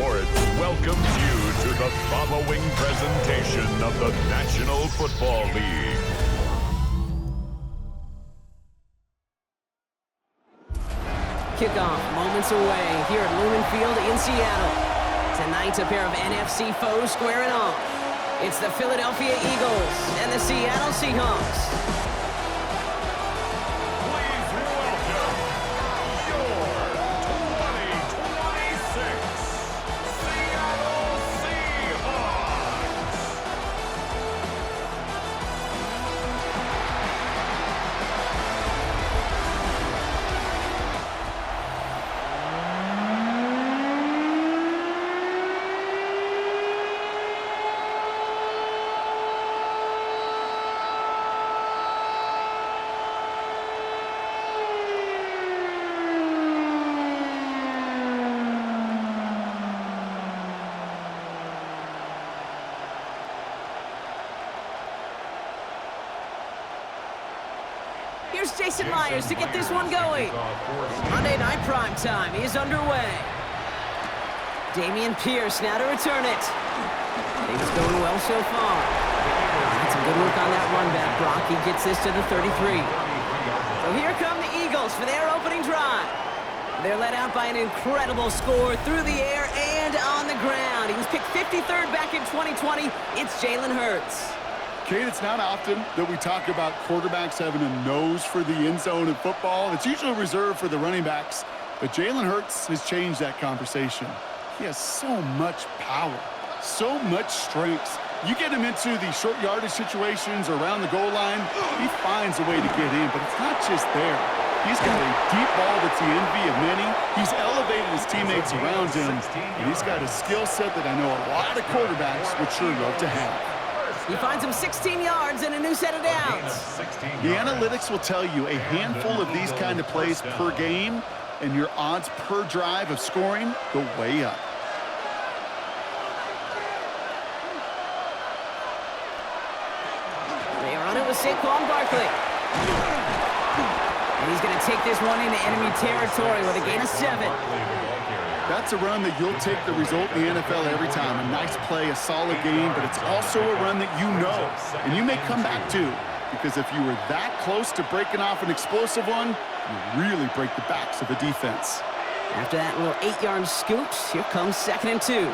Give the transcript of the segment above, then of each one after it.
Sports welcomes you to the following presentation of the National Football League. Kickoff moments away here at Lumen Field in Seattle. Tonight, a pair of NFC foes squaring off. It's the Philadelphia Eagles and the Seattle Seahawks. Here's Jason Myers to get this one going. Monday Night Prime Time is underway. Damian Pierce now to return it. Things going well so far. That's some good work on that run back, Brock. He gets this to the 33. So here come the Eagles for their opening drive. They're led out by an incredible score through the air and on the ground. He was picked 53rd back in 2020. It's Jalen Hurts. Kate, it's not often that we talk about quarterbacks having a nose for the end zone in football. It's usually reserved for the running backs. But Jalen Hurts has changed that conversation. He has so much power, so much strength. You get him into the short yardage situations or around the goal line, he finds a way to get in. But it's not just there. He's got a deep ball that's the envy of many. He's elevated his teammates around him. And he's got a skill set that I know a lot of quarterbacks would sure love to have. He finds him 16 yards and a new set of downs. The analytics will tell you a handful of these kind of plays per game, and your odds per drive of scoring go way up. They are on it with Saquon Barkley. And he's going to take this one into enemy territory with a gain of 7. That's a run that you'll take the result in the NFL every time. A nice play, a solid game, but it's also a run that you know, and you may come back to, because if you were that close to breaking off an explosive one, you really break the backs of the defense. After that little 8-yard scoop, here comes 2nd and 2.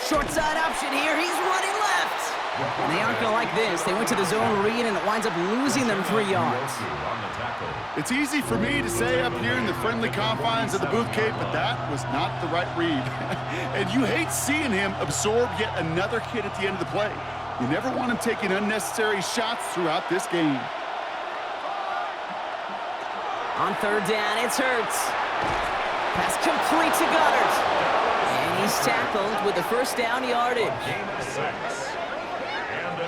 Short side option here. He's running left. And they aren't going to like this. They went to the zone read, and it winds up losing them 3 yards. It's easy for me to say up here in the friendly confines of the booth, Kate, but that was not the right read. And you hate seeing him absorb yet another hit at the end of the play. You never want him taking unnecessary shots throughout this game. On 3rd down, it's Hurts. Pass complete to Goddard. And he's tackled with the first down yardage.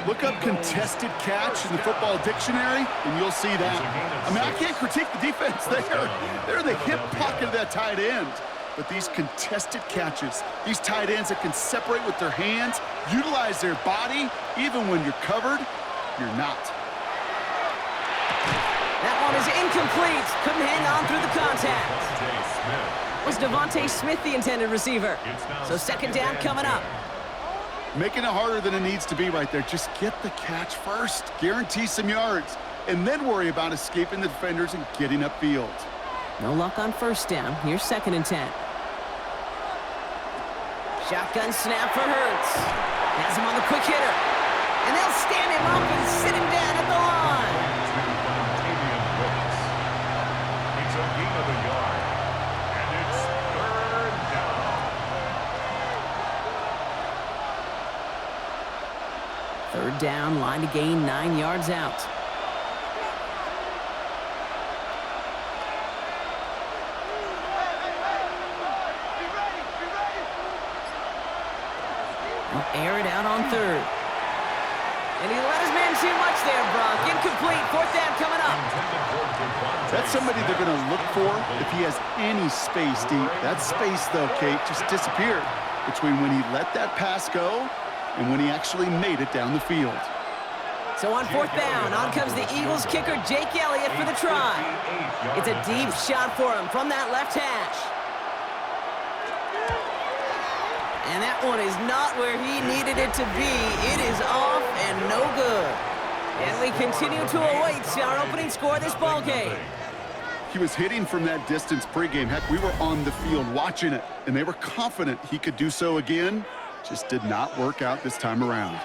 Look up contested catch in the football dictionary, and you'll see that. I mean, I can't critique the defense there. They're in the hip pocket of that tight end. But these contested catches, these tight ends that can separate with their hands, utilize their body, even when you're covered, you're not. That one is incomplete. Couldn't hang on through the contact. Was Devontae Smith the intended receiver? So 2nd down coming up. Making it harder than it needs to be right there. Just get the catch first. Guarantee some yards. And then worry about escaping the defenders and getting upfield. No luck on 1st down. Here's 2nd and 10. Shotgun snap for Hurts. Has him on the quick hitter. And they'll stand him up and sit him down at the line. It's a gain of a yard. And it's 3rd down. 3rd down, line to gain 9 yards out. He'll air it out on 3rd. And he let his man too much there, Brock. Incomplete. 4th down coming up. That's somebody they're going to look for if he has any space deep. That space, though, Kate, just disappeared between when he let that pass go and when he actually made it down the field. So on 4th down, on comes the Eagles kicker, Jake Elliott, for the try. It's a deep shot for him from that left hash. And that one is not where he needed it to be. It is off and no good. And we continue to await our opening score of this ball game. He was hitting from that distance pregame. Heck, we were on the field watching it, and they were confident he could do so again. Just did not work out this time around.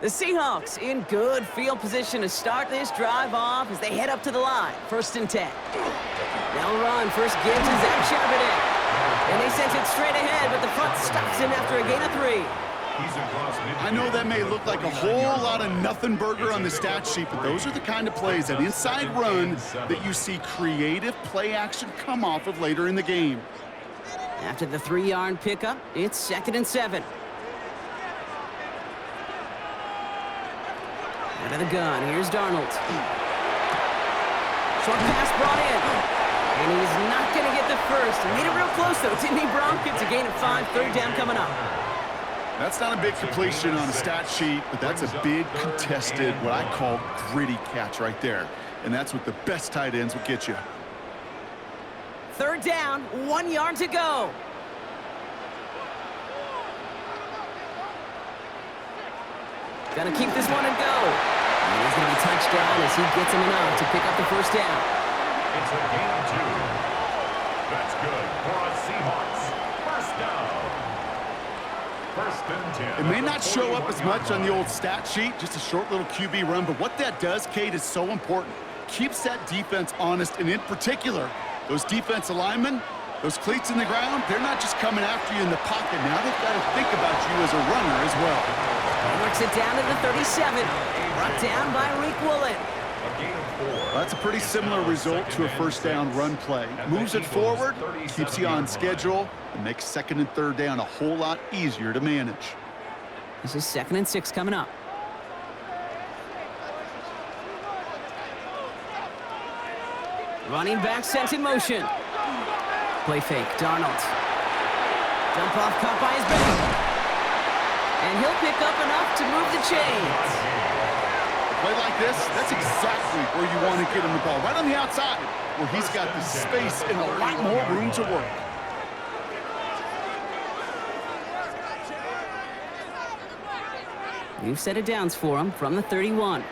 The Seahawks in good field position to start this drive off as they head up to the line. 1st and 10. They'll run. First give to Zach Charbonnet. And they sent it straight ahead, but the front stops him after a gain of 3. I know that may look like a whole lot of nothing burger on the stat sheet, but those are the kind of plays, that inside run, that you see creative play action come off of later in the game. After the 3-yard pickup, it's 2nd and 7. Out of the gun, here's Darnold. Short pass brought in. And he's not going to get the first. He made it real close, though, didn't he, Bronk? It's a gain of 5, 3rd down coming up. That's not a big completion on a stat sheet, but that's a big contested, what I call gritty catch right there. And that's what the best tight ends will get you. 3rd down, 1 yard to go. Gonna keep this one and go. And he's gonna be touched down as he gets him enough to pick up the 1st down. It's a gain of 2. That's good for a Seahawks. 1st down. 1st and 10. It may not show up as much on the old stat sheet, just a short little QB run, but what that does, Kate, is so important. Keeps that defense honest, and in particular, those defensive linemen, those cleats in the ground, they're not just coming after you in the pocket. Now they've got to think about you as a runner as well. He works it down to the 37. Brought down by Reek Woolen. Well, that's a pretty similar result to a 1st down run play. Moves it forward, keeps you on schedule, and makes 2nd and 3rd down a whole lot easier to manage. This is 2nd and 6 coming up. Running back sent in motion. Play fake, Darnold. Dump off caught by his back. And he'll pick up enough to move the chains. A play like this, that's exactly where you want to get him the ball. Right on the outside, where he's got the space and a lot more room to work. We've set it downs for him from the 31.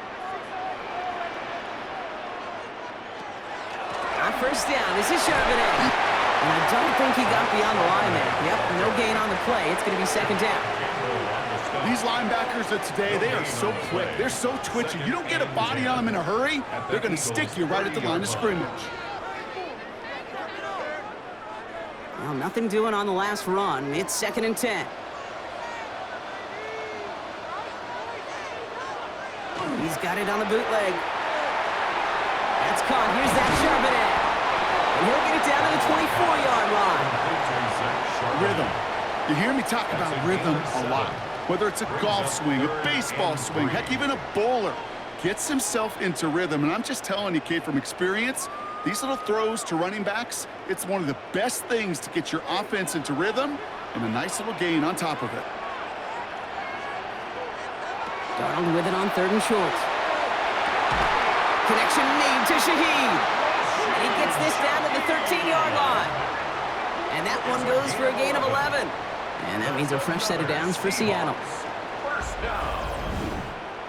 On 1st down, this is Charbonnet. And I don't think he got beyond the line there. Yep, no gain on the play. It's going to be 2nd down. These linebackers of today, they are so quick. They're so twitchy. You don't get a body on them in a hurry, they're going to stick you right at the line of scrimmage. Well, nothing doing on the last run. It's 2nd and 10. He's got it on the bootleg. That's caught. Here's that Charbonnet. And he'll get it down to the 24-yard line. Rhythm. You hear me talk about rhythm a lot. Whether it's a golf swing, a baseball swing, heck, even a bowler gets himself into rhythm. And I'm just telling you, Kate, from experience, these little throws to running backs, it's one of the best things to get your offense into rhythm and a nice little gain on top of it. Darnold with it on 3rd and short. Connection made to Shaheed. And he gets this down to the 13-yard line. And that one goes for a gain of 11. And that means a fresh set of downs for Seattle. 1st down.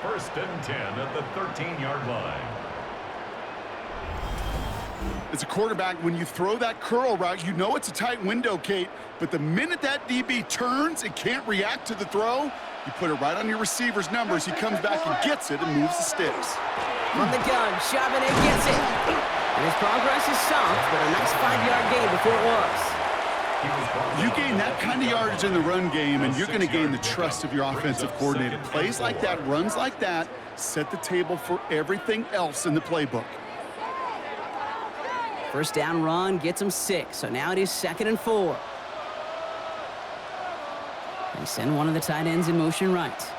1st and 10 at the 13-yard line. As a quarterback, when you throw that curl route, you know it's a tight window, Kate. But the minute that DB turns and can't react to the throw, you put it right on your receiver's numbers. He comes back and gets it and moves the sticks. From the gun, Charbonnet gets it. And his progress is soft, but a nice 5-yard gain before it was. You gain that kind of yardage in the run game, and you're going to gain the trust of your offensive coordinator. Plays like that, runs like that, set the table for everything else in the playbook. 1st down run gets him 6, so now it is 2nd and 4. They send one of the tight ends in motion right.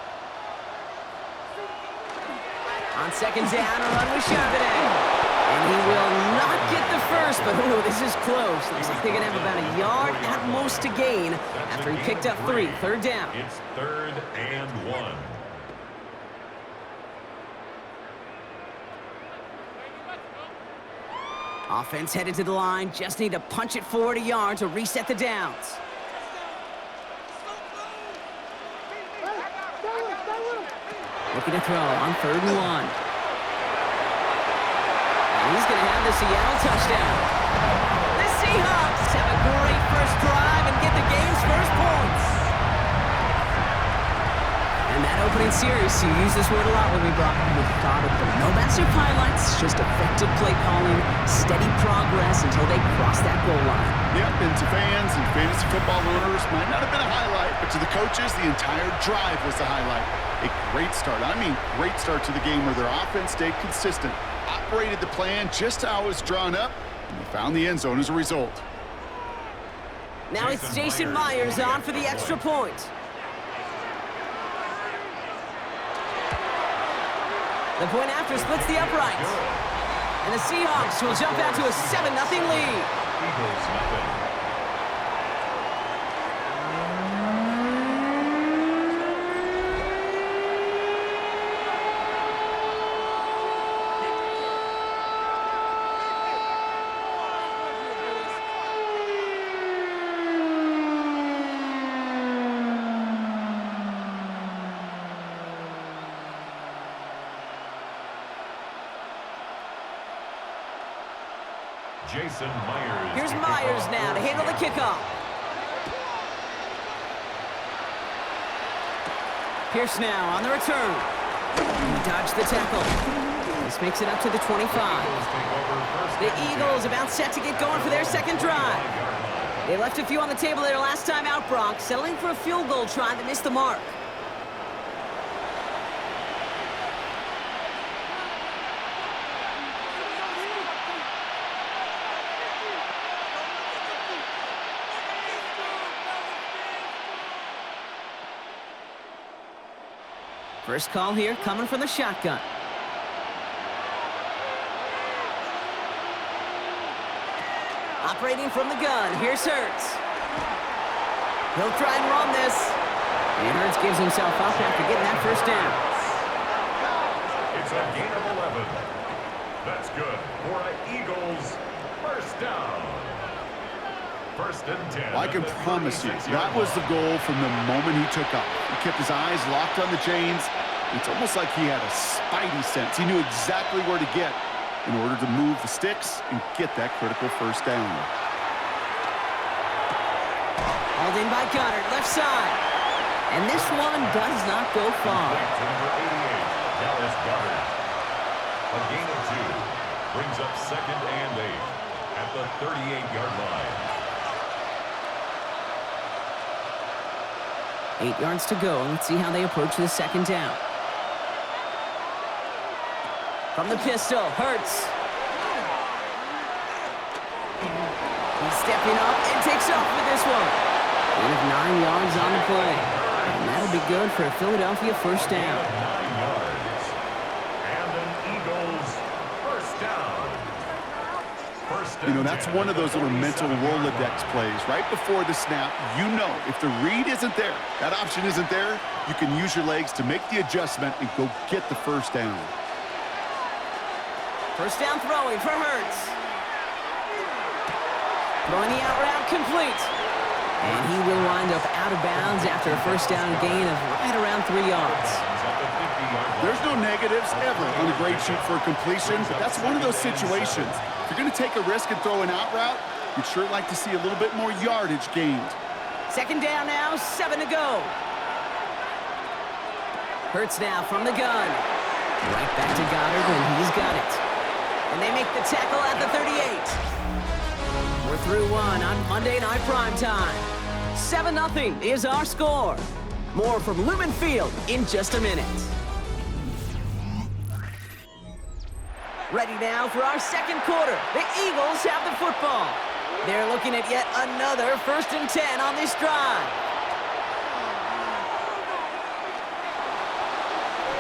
On 2nd down, a run with Charbonnet. And he will not get the first, but ooh, this is close. Looks like they're going to have about a yard at most to gain after he picked up 3. Third down. It's 3rd and 1. Offense headed to the line. Just need to punch it forward a yard to reset the downs. Looking to throw on 3rd and 1. And he's going to have the Seattle touchdown. The Seahawks have a great first drive and get the game's first points. And that opening series, you use this word a lot when we brought methodical. No massive highlights, just effective play calling, steady progress until they cross that goal line. Yep, and to fans and fantasy football owners, might not have been a highlight, but to the coaches, the entire drive was the highlight. A great start. I mean, great start to the game where their offense stayed consistent, operated the plan just how it was drawn up, and they found the end zone as a result. Now it's Jason Myers on for the extra point. The point after splits the uprights. And the Seahawks will jump out to a 7-0 lead. Eagles nothing. Jason Myers. Here's Myers now to handle the kickoff. Pierce now on the return. He dodged the tackle. This makes it up to the 25. The Eagles about set to get going for their second drive. They left a few on the table their last time out, Brock, settling for a field goal try that missed the mark. First call here coming from the shotgun. Operating from the gun, here's Hurts. He'll try and run this. And Hurts gives himself up after getting that first down. It's a gain of 11. That's good for an Eagles first down. 1st and 10. Well, I can promise you, that was the goal from the moment he took off. He kept his eyes locked on the chains. It's almost like he had a spidey sense. He knew exactly where to get in order to move the sticks and get that critical first down. Hauled in by Goddard, left side. And this one does not go far. To number 88, Dallas Goddard. A gain of 2 brings up 2nd and 8 at the 38-yard line. 8 yards to go. Let's see how they approach the second down. From the pistol, Hurts. He's stepping up and takes off with this one. Gain of 9 yards on the play. And that'll be good for a Philadelphia first down. 9 yards. And an Eagles first down. You know, that's one of those little mental Rolodex plays. Right before the snap, you know if the read isn't there, that option isn't there, you can use your legs to make the adjustment and go get the first down. First down throwing for Hurts. Throwing the out route complete. And he will wind up out of bounds after a first down gain of right around 3 yards. There's no negatives ever on a grade sheet for a completion, but that's one of those situations. If you're going to take a risk and throw an out route, you'd sure like to see a little bit more yardage gained. Second down now, 7 to go. Hurts now from the gun. Right back to Goddard, and he's got it. And they make the tackle at the 38. We're through one on Monday Night Primetime. 7-0 is our score. More from Lumen Field in just a minute. Ready now for our second quarter. The Eagles have the football. They're looking at yet another 1st and 10 on this drive.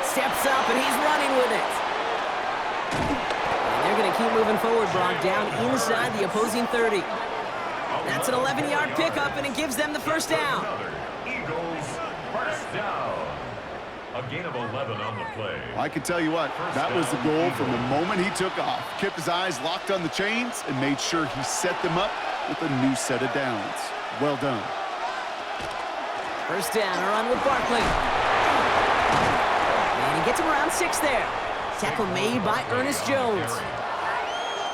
Steps up and he's running with it. And they're going to keep moving forward, Brock, down inside the opposing 30. That's an 11-yard pickup, and it gives them the first down. Eagles, first down. A gain of 11 on the play. I can tell you what, that was the goal from the moment he took off. Kept his eyes locked on the chains and made sure he set them up with a new set of downs. Well done. First down, a run with Barkley. And he gets him around 6 there. Tackle made by Ernest Jones.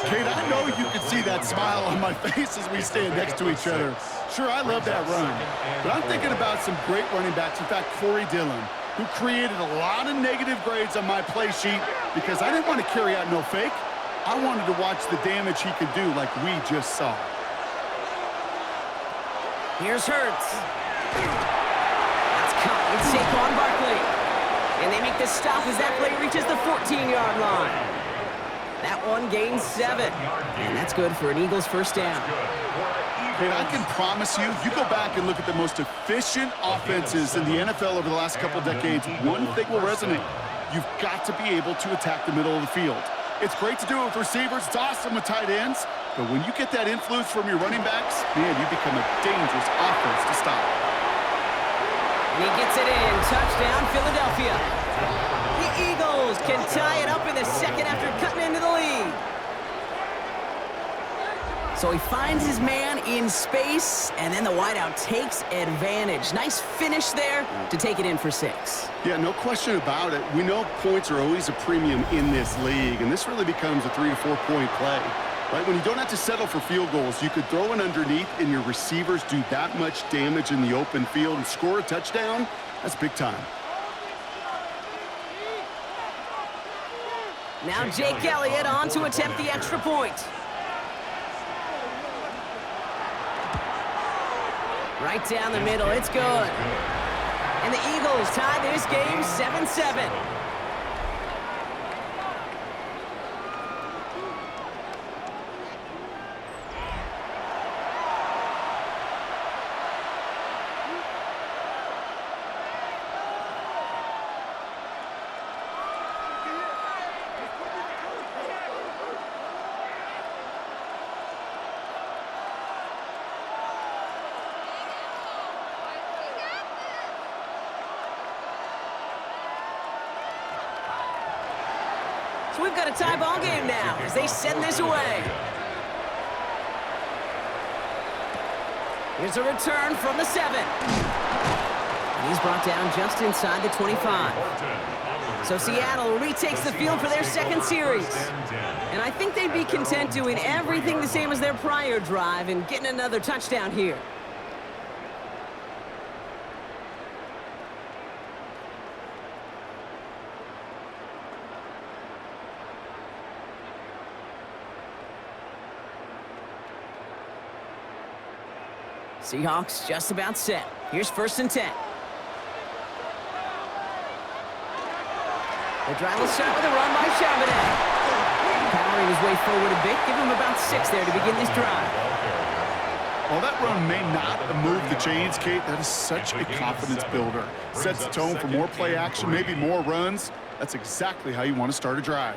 Kate, I know you can see that smile on my face as we stand next to each other. Sure, I love that run, but I'm thinking about some great running backs. In fact, Corey Dillon, who created a lot of negative grades on my play sheet because I didn't want to carry out no fake. I wanted to watch the damage he could do like we just saw. Here's Hurts. That's caught with Saquon Barkley. And they make the stop as that play reaches the 14-yard line. That one gains 7. And that's good for an Eagles first down. And I can promise you, you go back and look at the most efficient offenses in the NFL over the last couple decades, one thing will resonate. You've got to be able to attack the middle of the field. It's great to do it with receivers. It's awesome with tight ends. But when you get that influence from your running backs, man, you become a dangerous offense to stop. And he gets it in. Touchdown, Philadelphia. The Eagles can tie it up in the second after cutting into the lead. So he finds his man in space, and then the wideout takes advantage. Nice finish there to take it in for 6. Yeah, no question about it. We know points are always a premium in this league, and this really becomes a 3 to 4 point play. Right, when you don't have to settle for field goals, you could throw it underneath and your receivers do that much damage in the open field and score a touchdown. That's big time. Now Jake Elliott on to attempt the extra point. Right down the middle, it's good. And the Eagles tie this game 7-7. So we've got a tie ball game now as they send this away. Here's a return from the 7. And he's brought down just inside the 25. So Seattle retakes the field for their second series. And I think they'd be content doing everything the same as their prior drive and getting another touchdown here. Seahawks just about set. Here's 1st and 10. The drive will start with a run by Charbonnet. Powering his way forward a bit, give him about 6 there to begin this drive. While that run may not move the chains, Kate, that is such a confidence builder. Sets the tone for more play action, maybe more runs. That's exactly how you want to start a drive.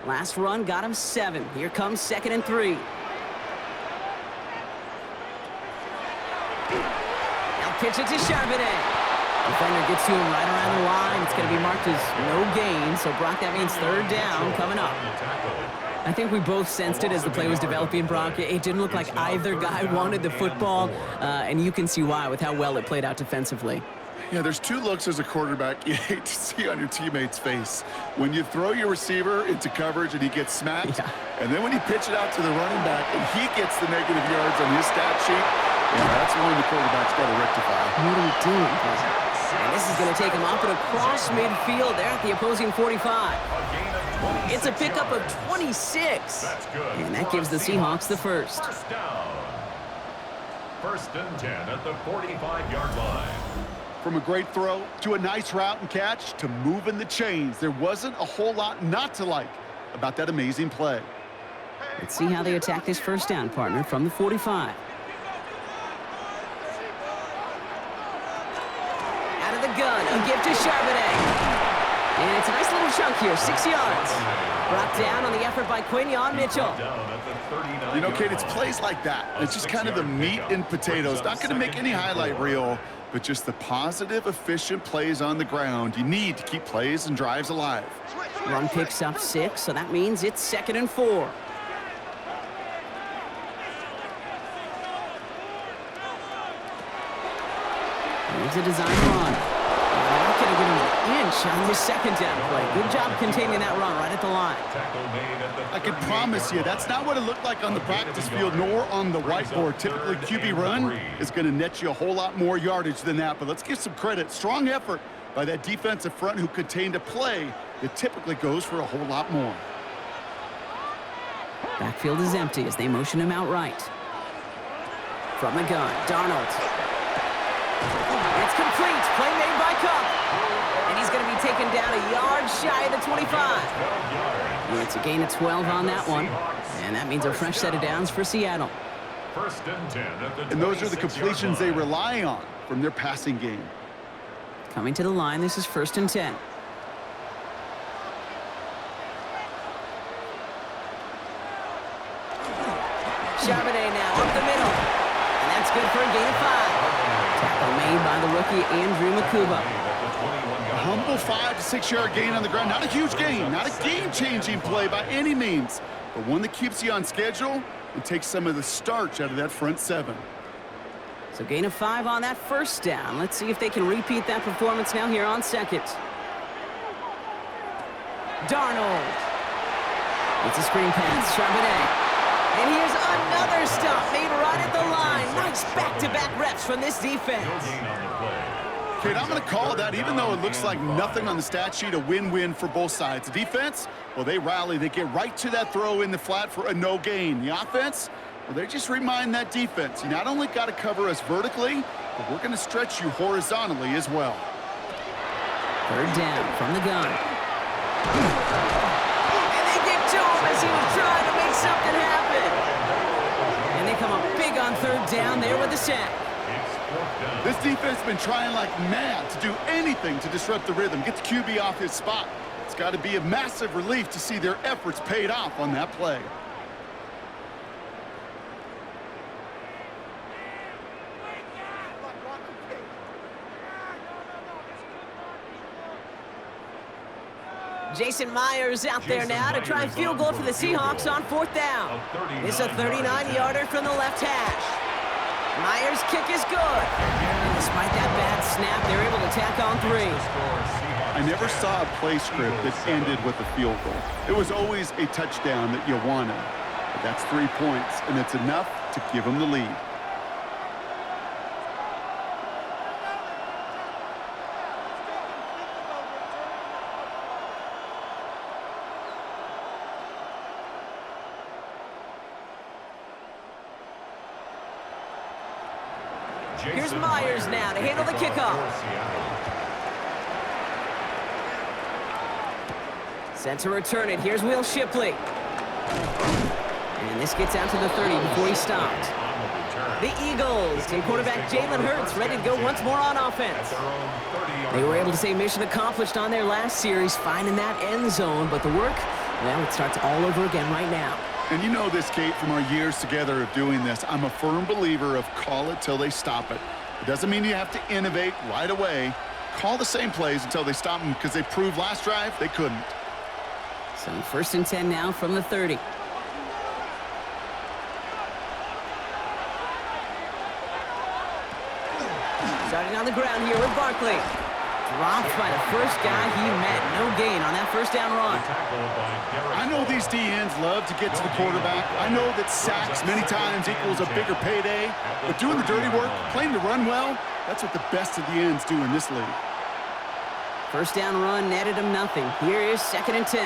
Last run got him 7. Here comes 2nd and 3. Pitch it to Charbonnet. Defender gets to him right around the line. It's going to be marked as no gain. So, Brock, that means 3rd down coming up. I think we both sensed it as the play was developing, Brock. It didn't look like either guy wanted the football, and you can see why with how well it played out defensively. Yeah, there's 2 looks as a quarterback you hate to see on your teammate's face. When you throw your receiver into coverage and he gets smacked, and then when you pitch it out to the running back and he gets the negative yards on his stat sheet, yeah, that's one the quarterback's got to rectify. What are we doing? And this is going to take him up and across midfield there at the opposing 45. It's a pickup of 26. And that gives the Seahawks the first. First down. 1st and 10 at the 45-yard line. From a great throw to a nice route and catch to moving the chains, there wasn't a whole lot not to like about that amazing play. Let's see how they attack this first down, partner, from the 45. Out of the gun, a give to Charbonnet. And it's a nice little chunk here, 6 yards. Brought down on the effort by Quinion Mitchell. You know, Kate, it's plays like that. It's just kind of the meat and potatoes. Not going to make any highlight reel, but just the positive, efficient plays on the ground. You need to keep plays and drives alive. Run picks up 6, so that means it's 2nd and 4. Here's a design run. They're not going to give him an inch on this 2nd down play. Good job containing that run right at the line. I can promise you, that's not what it looked like on the practice field, nor on the whiteboard. Typically, QB run is going to net you a whole lot more yardage than that. But let's give some credit. Strong effort by that defensive front who contained a play that typically goes for a whole lot more. Backfield is empty as they motion him out right. From the gun, Darnold. It's complete. Play made by Cup. And he's going to be taken down a yard shy of the 25. And it's a gain of 12 on that one. And that means a fresh set of downs for Seattle. 1st and 10 at the And those are the completions they rely on from their passing game. Coming to the line, this is 1st and 10. Charbonnet now up the middle. And that's good for a gain of 5. Tackle made by the rookie Andrew Makuba. A humble 5 to 6 yard gain on the ground. Not a huge gain, not a game-changing play by any means, but one that keeps you on schedule and takes some of the starch out of that front 7. So gain of 5 on that 1st down. Let's see if they can repeat that performance now here on 2nd. Darnold. It's a screen pass. Charbonnet. And here's another stop made right at the line. Nice back-to-back reps from this defense. Kate, I'm going to call that, even though it looks like nothing on the stat sheet, a win-win for both sides. The defense, well, they rally. They get right to that throw in the flat for a no gain. The offense, well, they just remind that defense, you not only got to cover us vertically, but we're going to stretch you horizontally as well. 3rd down from the gun. And they get to him as he was trying to make something happen. And they come up big on 3rd down there with the sack. This defense has been trying like mad to do anything to disrupt the rhythm, get the QB off his spot. It's got to be a massive relief to see their efforts paid off on that play. Jason Myers out there now to try and field goal for the Seahawks on 4th down. It's a 39-yarder from the left hash. Myers' kick is good. And despite that bad snap, they're able to tack on 3. I never saw a play script that ended with a field goal. It was always a touchdown that you wanted. But that's 3 points, and it's enough to give them the lead. Here's Myers now to handle the kickoff. Set to return it. Here's Will Shipley. And this gets out to the 30 before he stopped. The Eagles and quarterback Jalen Hurts ready to go once more on offense. They were able to say mission accomplished on their last series, finding that end zone, but the work, well, it starts all over again right now. And you know this, Kate, from our years together of doing this. I'm a firm believer of call it till they stop it. It doesn't mean you have to innovate right away. Call the same plays until they stop them, because they proved last drive they couldn't. So 1st and 10 now from the 30. Starting on the ground here with Barkley. Dropped by the first guy he met. No gain on that 1st down run. I know these DNs love to get to the quarterback. I know that sacks many times equals a bigger payday. But doing the dirty work, playing to run well, that's what the best of the ends do in this league. 1st down run netted him nothing. Here is 2nd and 10.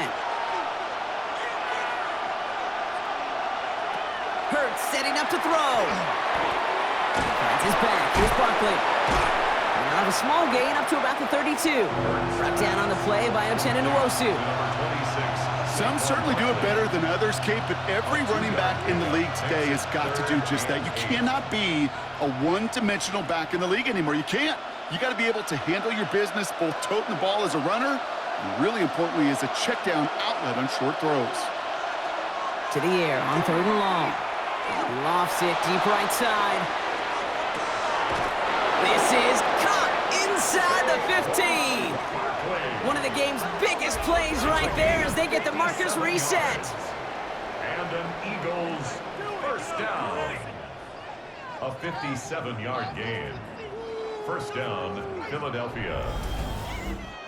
Hurts setting up to throw. Finds his back. Here's Barkley. Now a small gain up to about the 32. Brought down on the play by Uchenna Nwosu. Some certainly do it better than others, Kate, but every running back in the league today has got to do just that. You cannot be a one-dimensional back in the league anymore. You can't. You got to be able to handle your business, both toting the ball as a runner And really importantly is a check down outlet on short throws. To the air on 3rd and long. Lofts it deep right side. This is caught inside the 15. One of the game's biggest plays right there as they get the markers reset. And an Eagles first down. A 57-yard gain. First down, Philadelphia.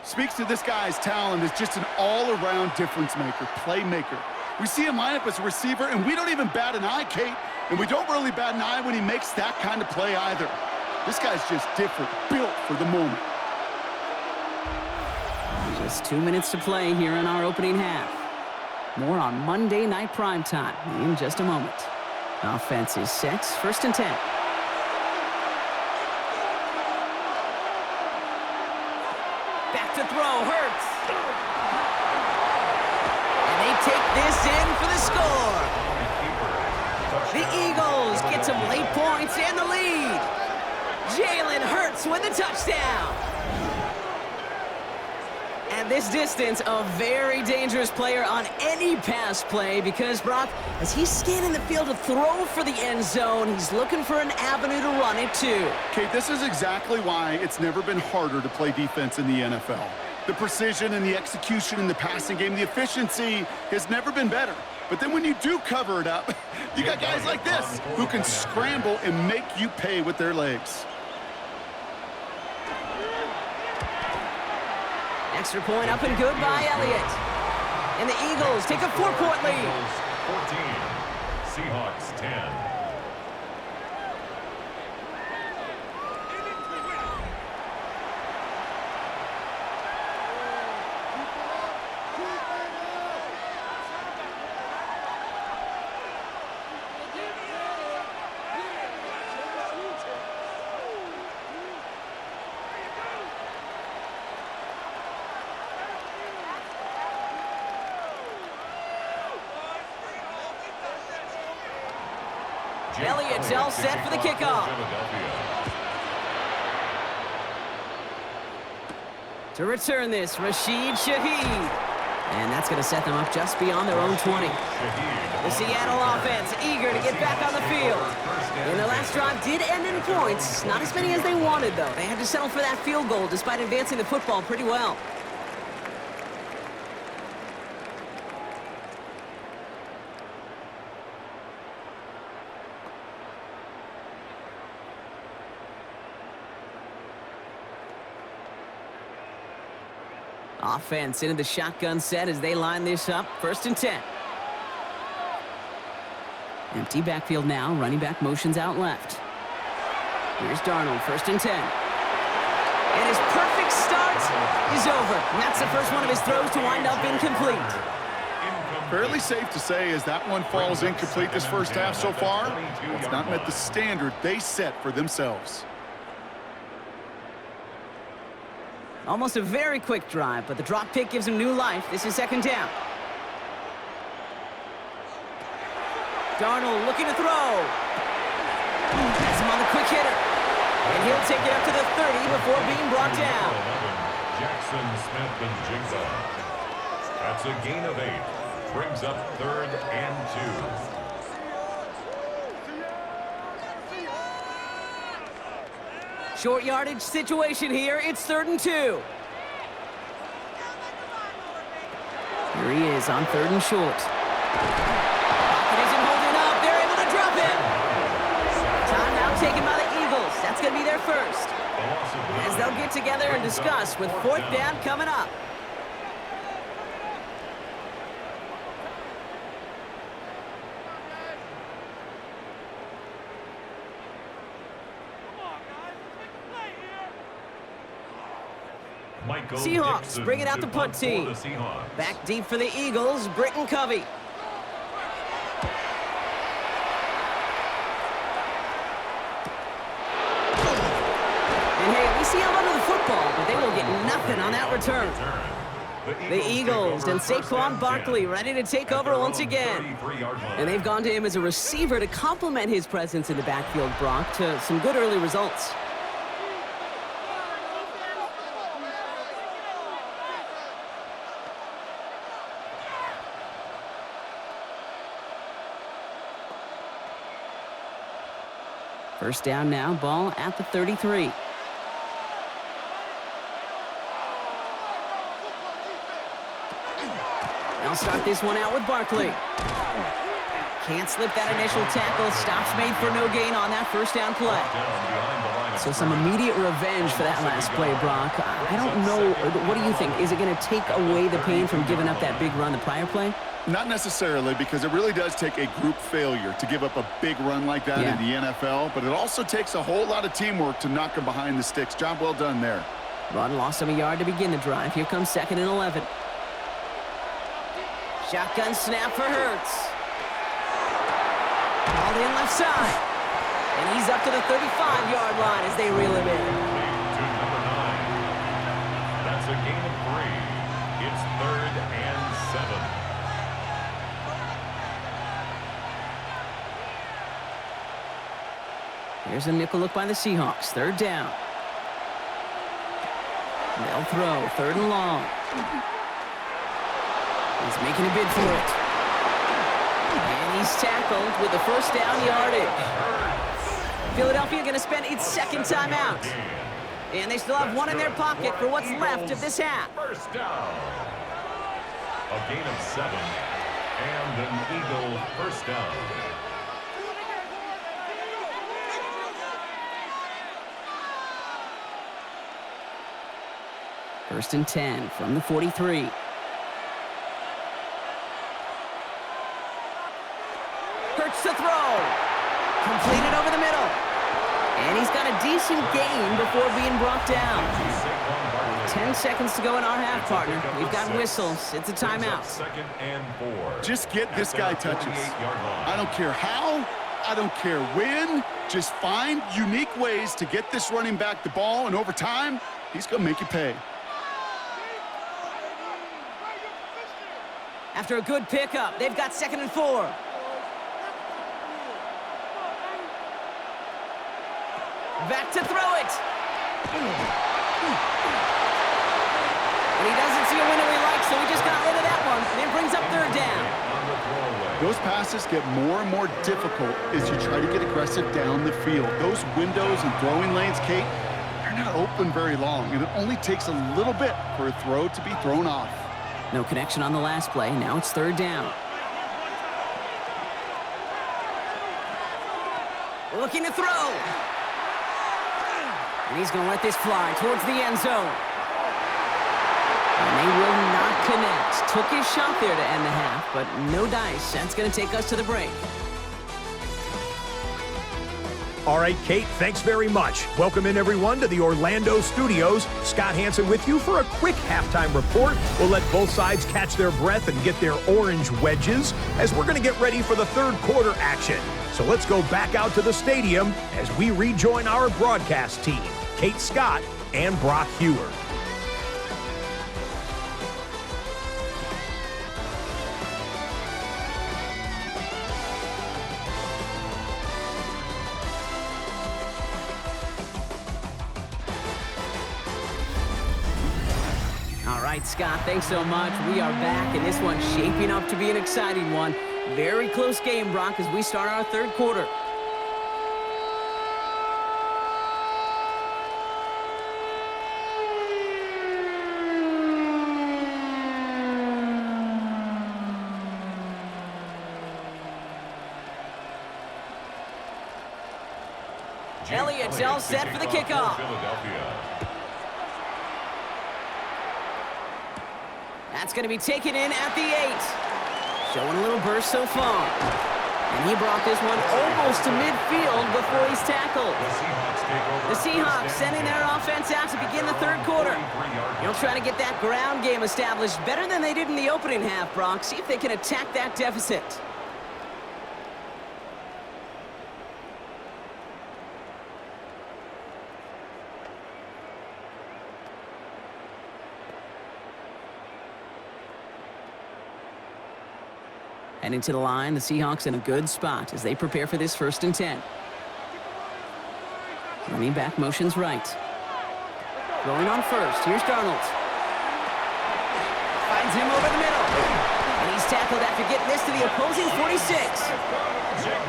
Speaks to this guy's talent as just an all-around difference maker, playmaker. We see him line up as a receiver, and we don't even bat an eye, Kate. And we don't really bat an eye when he makes that kind of play either. This guy's just different, built for the moment. Just 2 minutes to play here in our opening half. More on Monday Night Primetime in just a moment. Offense is set, 1st and 10. Back to throw, Hurts. And they take this in for the score. The Eagles get some late points and the lead. Jalen Hurts with a touchdown. At this distance, a very dangerous player on any pass play because, Brock, as he's scanning the field to throw for the end zone, he's looking for an avenue to run it too. Kate, this is exactly why it's never been harder to play defense in the NFL. The precision and the execution in the passing game, the efficiency has never been better. But then when you do cover it up, you got guys like this who can scramble and make you pay with their legs. Extra point up and good by Elliott. And the Eagles take a 4-point lead. 14, Seahawks 10. Elliott's all set for the kickoff. To return this, Rashid Shaheed. And that's going to set them up just beyond their own 20. The Seattle offense eager to get back on the field. And their last drive did end in points. Not as many as they wanted, though. They had to settle for that field goal despite advancing the football pretty well. Offense into the shotgun set as they line this up. 1st and 10. Empty backfield now. Running back motions out left. Here's Darnold. 1st and 10. And his perfect start is over. And that's the first one of his throws to wind up incomplete. Fairly safe to say as that one falls incomplete this first half so far, it's not met the standard they set for themselves. Almost a very quick drive, but the drop pick gives him new life. This is 2nd down. Darnold looking to throw. That's him on the quick hitter. And he'll take it up to the 30 before being brought down. Jackson Smith-Njigba. That's a gain of 8. Brings up 3rd and 2. Short yardage situation here. It's 3rd and 2. Here he is on 3rd and short. Pocket isn't holding up. They're able to drop him. Timeout taken by the Eagles. That's going to be their first. As they'll get together and discuss with 4th down coming up. Seahawks bringing out the punt team. Back deep for the Eagles, Britton Covey. And hey, we see him under the football, but they will get nothing on that return. The Eagles and Saquon Barkley ready to take over once again. And they've gone to him as a receiver to complement his presence in the backfield, Brock, to some good early results. First down now, ball at the 33. They'll start this one out with Barkley. Can't slip that initial tackle. Stops made for no gain on that first down play. So some immediate revenge for that last play, Brock. I don't know. What do you think? Is it going to take away the pain from giving up that big run the prior play? Not necessarily, because it really does take a group failure to give up a big run like that in the NFL, but it also takes a whole lot of teamwork to knock them behind the sticks. Job well done there. Run lost him a yard to begin the drive. Here comes 2nd and 11. Shotgun snap for Hurts. All in left side. And he's up to the 35-yard line as they reel him in. To number 9. That's a gain of 3. It's 3rd and 7. Here's a nickel look by the Seahawks. 3rd down. They'll throw. 3rd and long. He's making a bid for it. And he's tackled with the first down yardage. Philadelphia going to spend its 2nd timeout. And they still have one in their pocket for what's left of this half. First down. A gain of 7. And an Eagle first down. First and 10 from the 43. Hurts to throw. Completed over the middle. And he's got a decent gain before being brought down. 10 seconds to go in our half, partner. We've got whistles. It's a timeout. 2nd and 4. Just get this guy touches. I don't care how. I don't care when. Just find unique ways to get this running back the ball, and over time, he's going to make you pay. After a good pickup, they've got 2nd and 4. Back to throw it. And he doesn't see a window he likes, so he just got rid of that one. And it brings up 3rd down. Those passes get more and more difficult as you try to get aggressive down the field. Those windows and throwing lanes, Kate, they're not open very long, and it only takes a little bit for a throw to be thrown off. No connection on the last play. Now it's 3rd down. Looking to throw. And he's going to let this fly towards the end zone. And they will not connect. Took his shot there to end the half, but no dice. That's going to take us to the break. All right, Kate, thanks very much. Welcome in, everyone, to the Orlando studios. Scott Hansen with you for a quick halftime report. We'll let both sides catch their breath and get their orange wedges as we're going to get ready for the 3rd quarter action. So let's go back out to the stadium as we rejoin our broadcast team, Kate Scott and Brock Hewer. All right, Scott, thanks so much. We are back, and this one's shaping up to be an exciting one. Very close game, Brock, as we start our 3rd quarter. Elliott's all set for the kickoff. That's going to be taken in at the 8. Showing a little burst so far. And he brought this one almost to midfield before he's tackled. The Seahawks sending their offense out to begin the 3rd quarter. They'll try to get that ground game established better than they did in the opening half, Brock. See if they can attack that deficit. Heading to the line, the Seahawks in a good spot as they prepare for this 1st and 10. Running back motions right. Throwing on first. Here's Darnold. Finds him over the middle. And he's tackled after getting this to the opposing 46.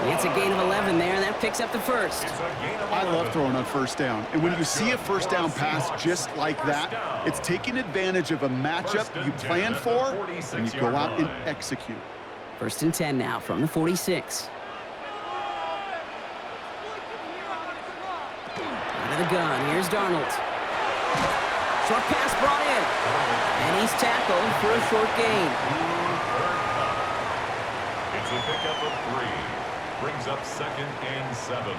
It's That's a gain of 11 there, and that picks up the first. It's a gain of 11. I love throwing on first down. And when you see a first down pass just like that, it's taking advantage of a matchup you plan for, and you go out and execute. 1st and 10 now from the 46. Out of the gun, here's Darnold. Short pass brought in. And he's tackled for a short gain. It's a pickup of 3. Brings up 2nd and 7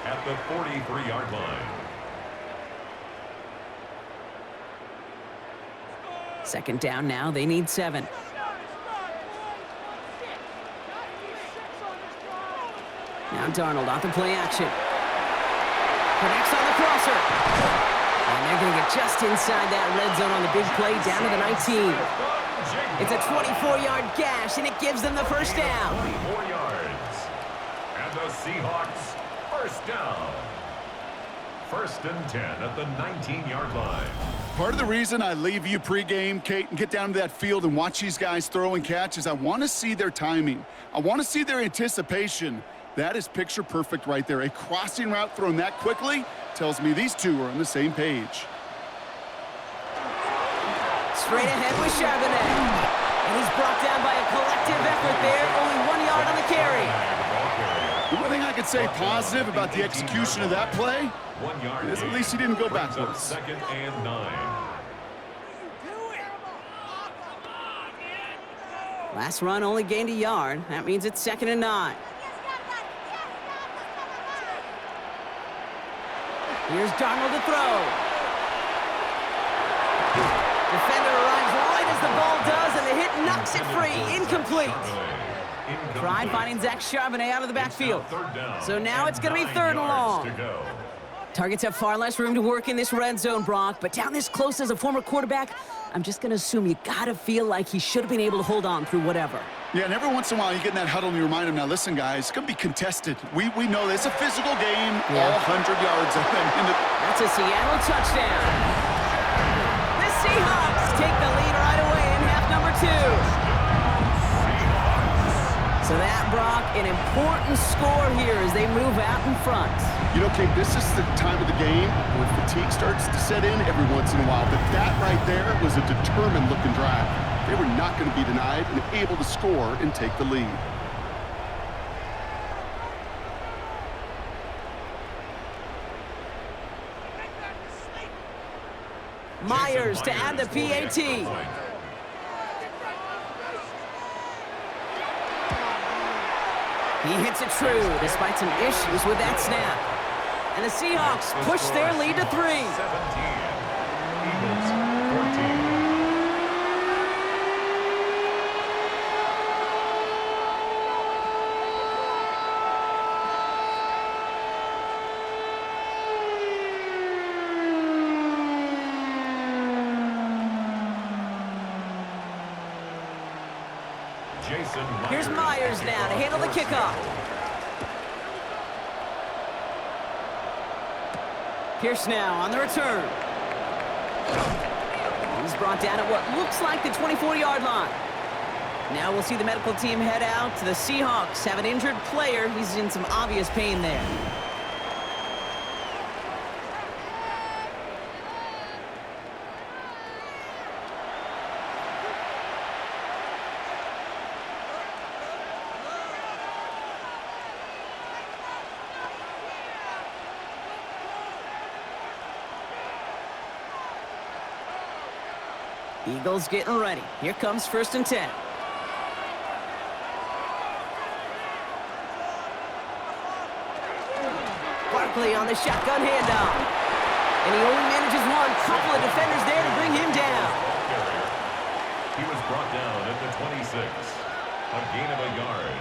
at the 43-yard line. 2nd down now, they need 7. Now Darnold off the play action. Connects on the crosser. And they're going to get just inside that red zone on the big play down to the 19. It's a 24-yard gash, and it gives them the first down. 24 yards. And the Seahawks, first down. 1st and 10 at the 19-yard line. Part of the reason I leave you pregame, Kate, and get down to that field and watch these guys throw and catch is I want to see their timing. I want to see their anticipation. That is picture perfect right there. A crossing route thrown that quickly tells me these two are on the same page. Straight ahead with Charbonnet. And he's brought down by a collective effort there. Only 1 yard on the carry. The one thing I could say positive about the execution of that play 1 yard is at least he didn't go brings up backwards. 2nd and 9. Last run only gained a yard. That means it's 2nd and 9. Here's Darnold to throw. Defender arrives right as the ball does, and the hit knocks it free. Incomplete. Tried finding Zach Charbonnet out of the backfield. So now it's going to be 3rd and long. Targets have far less room to work in this red zone, Brock, but down this close as a former quarterback, I'm just going to assume you got to feel like he should have been able to hold on through whatever. Yeah, and every once in a while you get in that huddle and you remind them, now listen, guys, it's going to be contested. We know this. It's a physical game, all 100 yards. That's a Seattle touchdown. The Seahawks take the lead right away in half number 2. So that, Brock, an important score here as they move out in front. You know, Kate, this is the time of the game where fatigue starts to set in every once in a while. But that right there was a determined-looking drive. They were not going to be denied and able to score and take the lead. Myers to add the PAT. He hits it true despite some issues with that snap. And the Seahawks push their lead to 3. 17. Eagles 14. Here's Myers now to handle the kickoff. Pierce now on the return. He's brought down at what looks like the 24-yard line. Now we'll see the medical team head out to the Seahawks. Have an injured player. He's in some obvious pain there. Eagles getting ready. Here comes 1st and 10. Barkley on the shotgun handoff. And he only manages one. Couple of defenders there to bring him down. He was brought down at the 26. A gain of a yard.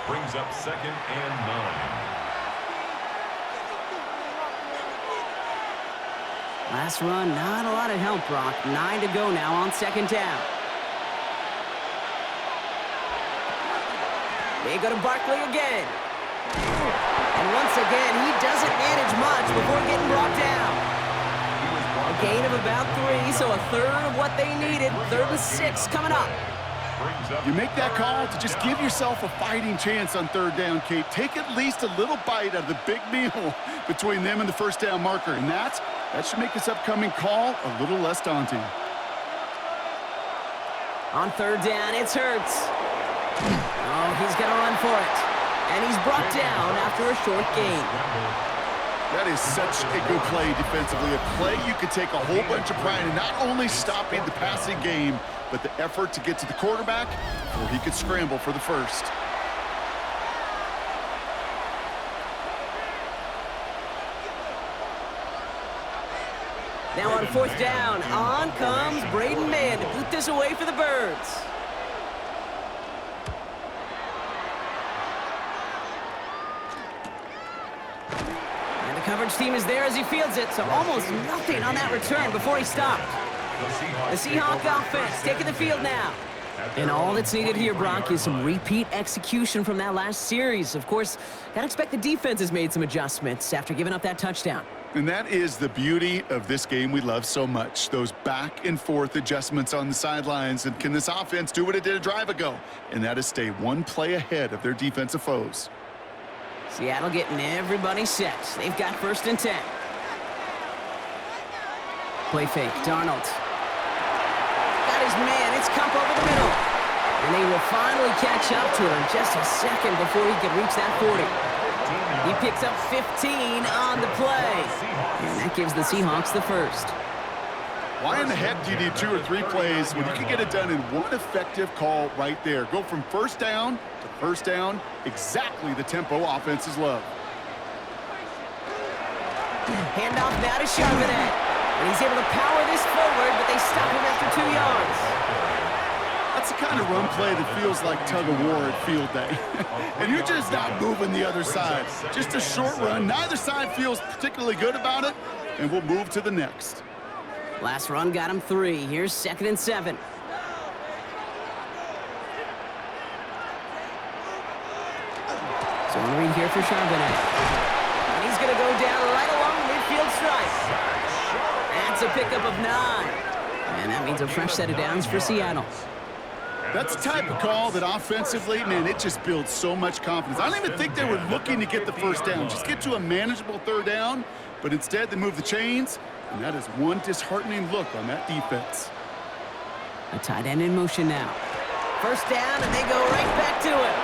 Brings up 2nd and 9. Last run, not a lot of help, Brock. 9 to go now on 2nd down. They go to Barkley again. And once again, he doesn't manage much before getting brought down. A gain of about 3, so a third of what they needed. 3rd and 6 coming up. brings up You make that call to third just down. give yourself a fighting chance on third down, Kate. Take at least a little bite out of the big meal between them and the first down marker. And that should make this upcoming call a little less daunting. On third down, it's Hurts. Oh, he's going to run for it. And he's brought down after a short gain. That is such a good play defensively. A play you could take a whole bunch of pride in, not only stopping the passing game, but the effort to get to the quarterback where he could scramble for the first. Now on fourth down, on comes Braden Mann to boot this away for the Birds. And the coverage team is there as he fields it, so almost nothing on that return before he stopped. The Seahawk offense taking the field now. And all that's needed here, Brock, is some repeat execution from that last series. Of course, gotta expect the defense has made some adjustments after giving up that touchdown. And that is the beauty of this game we love so much, those back and forth adjustments on the sidelines. And can this offense do what it did a drive ago? And that is stay one play ahead of their defensive foes. Seattle getting everybody set. They've got first and 10. Play fake, Darnold. Got his man, it's Cup over the middle. And they will finally catch up to him just a second before he can reach that 40. He picks up 15 on the play. And that gives the Seahawks the first. Why in the heck do you need 2 or 3 plays when you can get it done in one effective call right there? Go from first down to first down, exactly the tempo offenses love. Handoff now to Charbonnet. And he's able to power this forward, but they stop him after 2 yards. That's the kind of run play that feels like tug-of-war at field day. And you're just not moving the other side. Just a short run. Neither side feels particularly good about it, and we'll move to the next. Last run got him 3. Here's 2nd and 7. Zone read here for Charbonnet. And he's going to go down right along the midfield stripe. That's a pickup of 9. And that means a fresh set of downs for Seattle. That's the type of call that offensively, man, it just builds so much confidence. I don't even think they were looking to get the first down. Just get to a manageable third down, but instead they move the chains, and that is one disheartening look on that defense. A tight end in motion now. First down, and they go right back to it.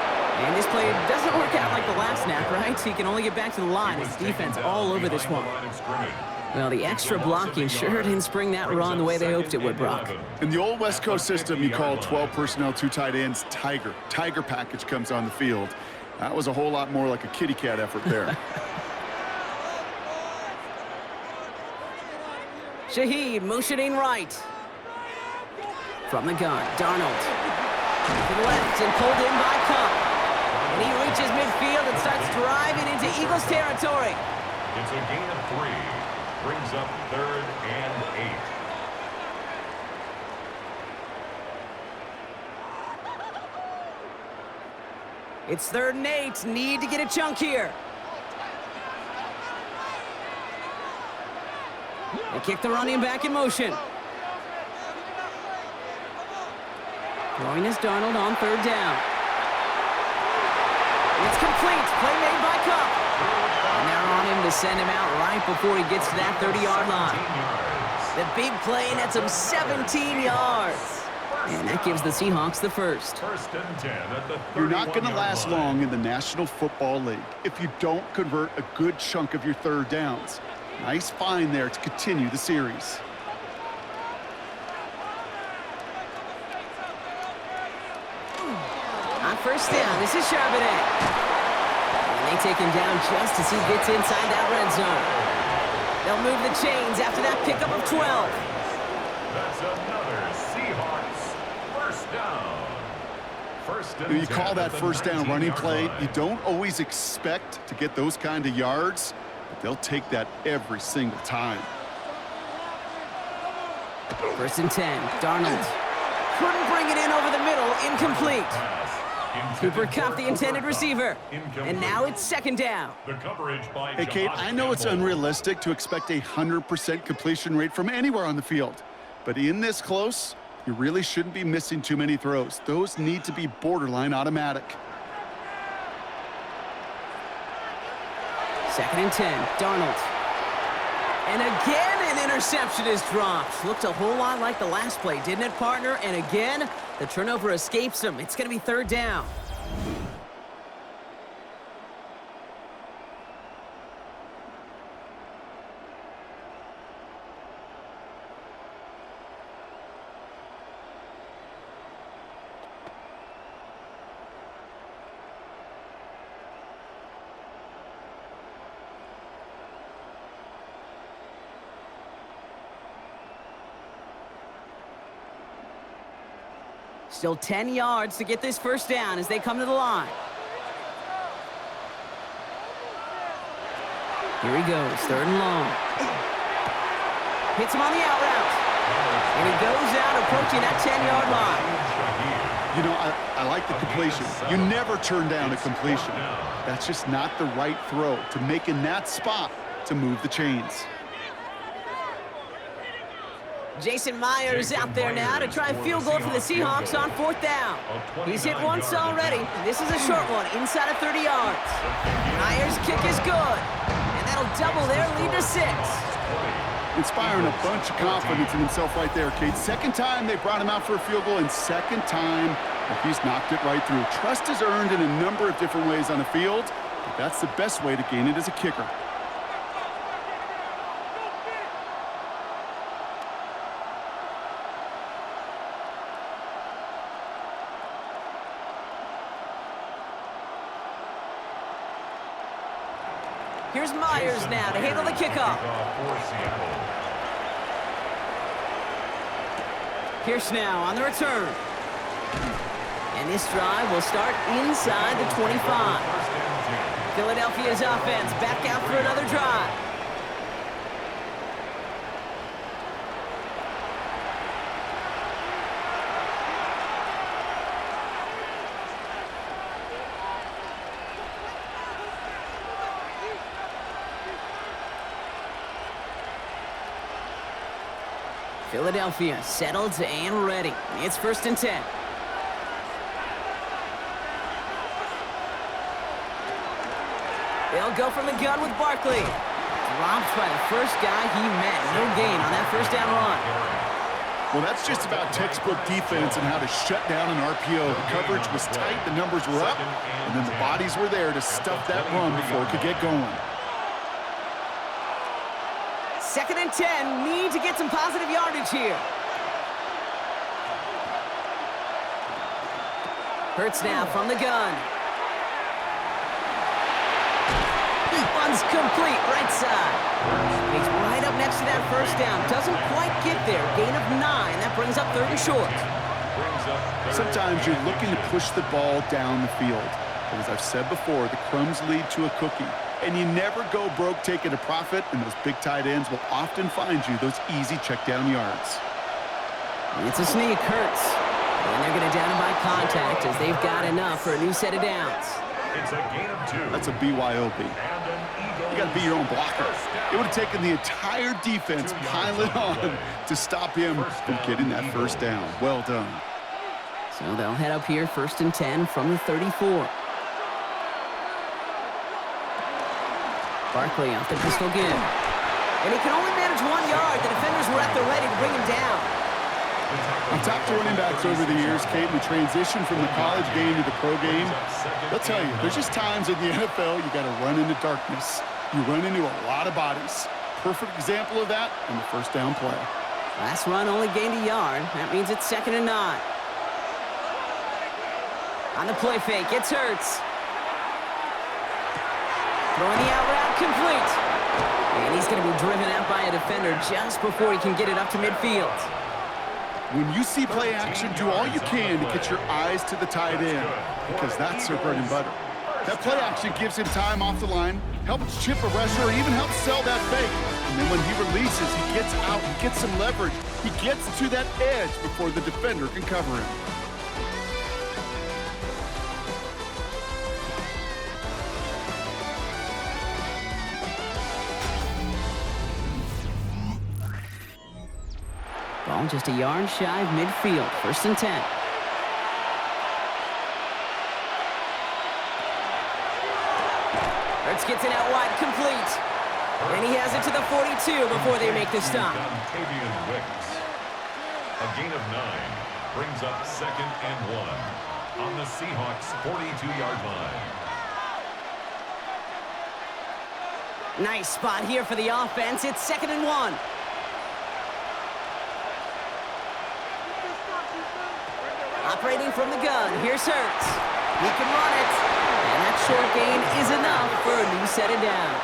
And this play doesn't work out like the last snap, right? So he can only get back to the line. His defense all over this one. Well, the extra blocking sure didn't spring that run the way they hoped it would, Brock. In the old West Coast system, you call 12 personnel, 2 tight ends, Tiger. Tiger package comes on the field. That was a whole lot more like a kitty cat effort there. Shaheed motioning right. From the gun, Darnold. To the left and pulled in by Cup. And he reaches midfield and starts driving into Eagles territory. It's a gain of 3. Brings up 3rd and 8. It's 3rd and 8. Need to get a chunk here. They kick the running back in motion. Throwing is Darnold on 3rd down. It's complete. Play made by Cup. And they're on him to send him out right before he gets to that 30-yard line. The big play nets him 17 yards. And that gives the Seahawks the first. 1st and 10 at the 31-yard line. You're not going to last long in the National Football League if you don't convert a good chunk of your third downs. Nice find there to continue the series. On first down, this is Charbonnet. And they take him down just as he gets inside that red zone. They'll move the chains after that pickup of 12. That's another Seahawks first down. You call that first down running play, you don't always expect to get those kind of yards, but they'll take that every single time. 1st and 10, Darnold. Couldn't bring it in over the middle, incomplete. Cooper Kupp, the intended receiver. And now it's 2nd down. Hey, Kate, I know it's unrealistic to expect a 100% completion rate from anywhere on the field. But in this close, You really shouldn't be missing too many throws. Those need to be borderline automatic. 2nd and 10, Darnold. And again, an interception is dropped. Looked a whole lot like the last play, didn't it, partner? And again, the turnover escapes him. It's going to be 3rd down. Still 10 yards to get this first down as they come to the line. Here he goes, 3rd and long. Hits him on the out route. And he goes out approaching that 10-yard line. You know, I like the completion. You never turn down a completion. That's just not the right throw to make in that spot to move the chains. Jason Myers out there now to try a field goal for the Seahawks on 4th down. He's hit once already. This is a short one, inside of 30 yards. Myers' kick is good, and that'll double their lead to 6. Inspiring a bunch of confidence in himself right there, Kate. 2nd time they brought him out for a field goal, and 2nd time he's knocked it right through. Trust is earned in a number of different ways on the field, but that's the best way to gain it as a kicker. Here's Myers now to handle the kickoff. Pierce now on the return. And this drive will start inside the 25. Philadelphia's offense back out for another drive. Philadelphia settled and ready. It's 1st and 10. They'll go from the gun with Barkley. Dropped by the first guy he met. No gain on that 1st down run. Well, that's just about textbook defense and how to shut down an RPO. The coverage was tight, the numbers were up, and then the bodies were there to stuff that run before it could get going. 2nd and 10, need to get some positive yardage here. Hurts now from the gun. One's complete, right side. He's right up next to that 1st down. Doesn't quite get there. Gain of 9. That brings up 3rd and short. Sometimes you're looking to push the ball down the field. But as I've said before, the crumbs lead to a cookie. And you never go broke taking a profit, and those big tight ends will often find you those easy check down yards. It's a sneak, Hurts. And they're going to down him by contact as they've got enough for a new set of downs. It's a gain of 2. That's a BYOB. You got to be your own blocker. It would have taken the entire defense piling on to stop him from getting that 1st down. Well done. So they'll head up here 1st and 10 from the 34. Barkley off the pistol give. And he can only manage 1 yard. The defenders were at the ready to bring him down. I've talked to running backs over the years, Kate, we transition from the college game to the pro game. They'll tell you, there's just times in the NFL you got to run into darkness. You run into a lot of bodies. Perfect example of that on the 1st down play. Last run only gained a yard. That means it's 2nd and 9. On the play fake, it's Hurts. Throwing the out route complete. And he's going to be driven out by a defender just before he can get it up to midfield. When you see play action, do all you can to get your eyes to the tight end, because that's their bread and butter. That play action gives him time off the line, helps chip a rusher, or even helps sell that fake. And then when he releases, he gets out, he gets some leverage. He gets to that edge before the defender can cover him. Ball just a yard shy of midfield. 1st and 10. Hurts gets it out wide, complete. And he has it to the 42 before they make the stop. A gain of 9 brings up 2nd and 1 on the Seahawks' 42-yard line. Nice spot here for the offense. It's 2nd and 1. Operating from the gun, here's Hurts. He can run it. And that short gain is enough for a new set of downs.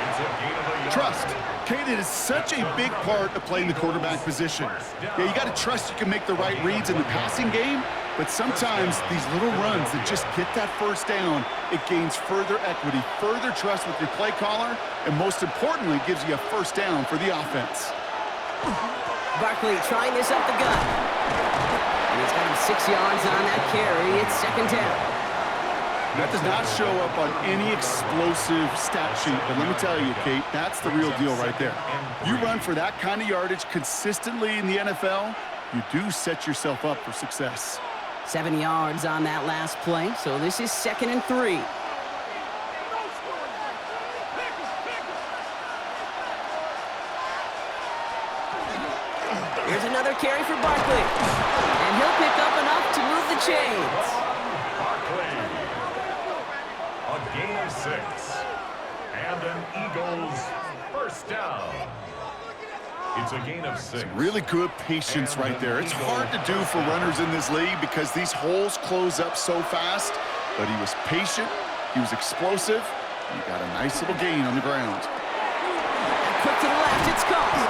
It's a gain of a yard. Trust. Kate, it is such a big part of playing the quarterback position. Yeah, you got to trust you can make the right reads in the passing game, but sometimes these little runs that just get that 1st down, it gains further equity, further trust with your play caller, and most importantly, gives you a 1st down for the offense. Barkley trying this up the gut. And he's got him 6 yards on that carry. It's 2nd down. That does not show up on any explosive stat sheet, but let me tell you, Kate, that's the real deal right there. You run for that kind of yardage consistently in the NFL, you do set yourself up for success. 7 yards on that last play, so this is 2nd and 3. Here's another carry for Barkley. And he'll pick up enough to move the chains. Barkley. A gain of 6. And an Eagles 1st down. It's a gain of 6. Really good patience right there. It's hard to do for runners in this league because these holes close up so fast, but he was patient, he was explosive, and he got a nice little gain on the ground. Quick to the left, it's caught.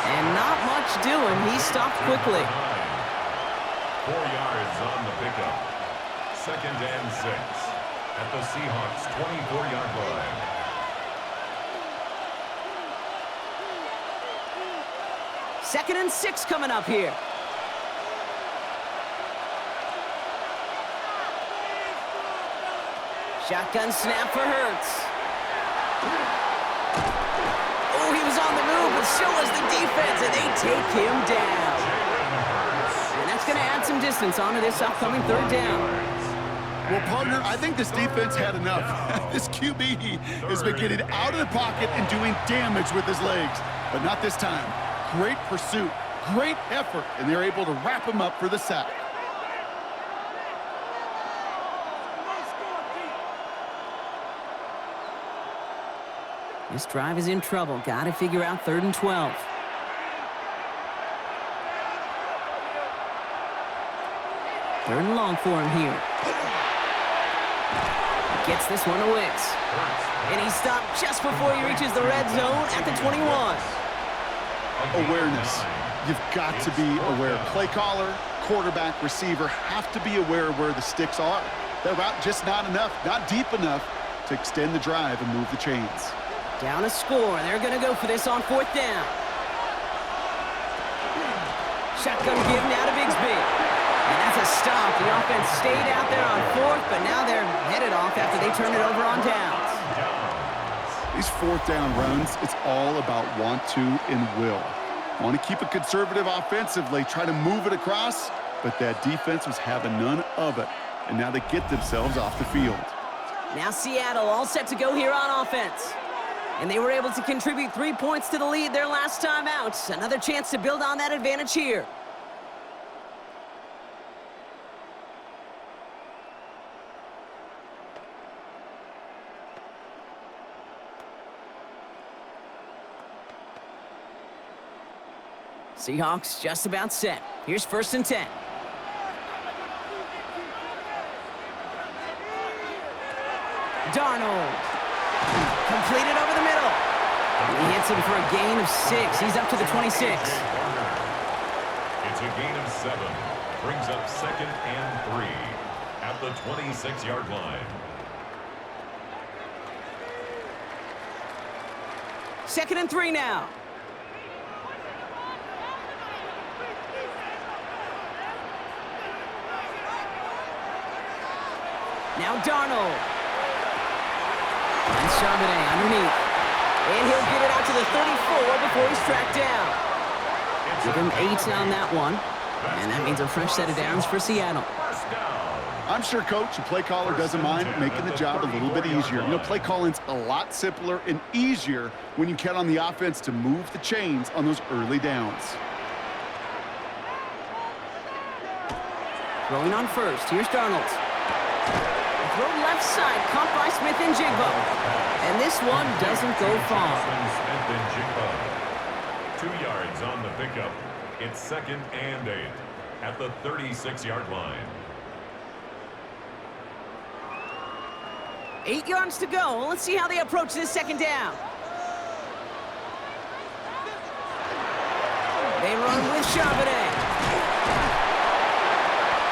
And not much doing. He stopped quickly. 4 yards on the pickup. 2nd and 6 at the Seahawks' 24-yard line. Second and 6 coming up here. Shotgun snap for Hurts. Oh, he was on the move, but so was the defense, and they take him down. And that's going to add some distance onto this upcoming 3rd down. Well, partner, I think this defense had enough. This QB has been getting out of the pocket and doing damage with his legs, but not this time. Great pursuit, great effort, and they're able to wrap him up for the sack. This drive is in trouble. Got to figure out 3rd and 12. Third and long for him here. Gets this one to Wicks. And he stopped just before he reaches the red zone at the 21. Awareness. You've got to be aware. Play caller, quarterback, receiver have to be aware of where the sticks are. That route just not enough, not deep enough to extend the drive and move the chains. Down a score. They're going to go for this on 4th down. Shotgun give now to Bigsby. And that's a stop. The offense stayed out there on 4th, but now they're headed off after they turn it over on downs. These 4th down runs, it's all about want to and will. Want to keep it conservative offensively, try to move it across, but that defense was having none of it. And now they get themselves off the field. Now Seattle all set to go here on offense. And they were able to contribute 3 points to the lead their last time out. Another chance to build on that advantage here. Seahawks just about set. Here's 1st and 10. Darnold. Completed over the middle. He hits him for a gain of 6. He's up to the 26. It's a gain of 7. Brings up 2nd and 3 at the 26-yard line. 2nd and 3 now. Now Darnold. And Charbonnet underneath. And he'll get it out to the 34 before he's tracked down. Give him 8 on that one. And that means a fresh set of downs for Seattle. First down. I'm sure coach and play caller doesn't mind making the job a little bit easier. You know, play calling's a lot simpler and easier when you count on the offense to move the chains on those early downs. Throwing on first. Here's Darnold. Throw left side, caught by Smith and Jigba. And this one doesn't go far. Smith and Jigba. 2 yards on the pickup. It's 2nd and 8 at the 36-yard line. 8 yards to go. Let's see how they approach this 2nd down. They run with Charbonnet.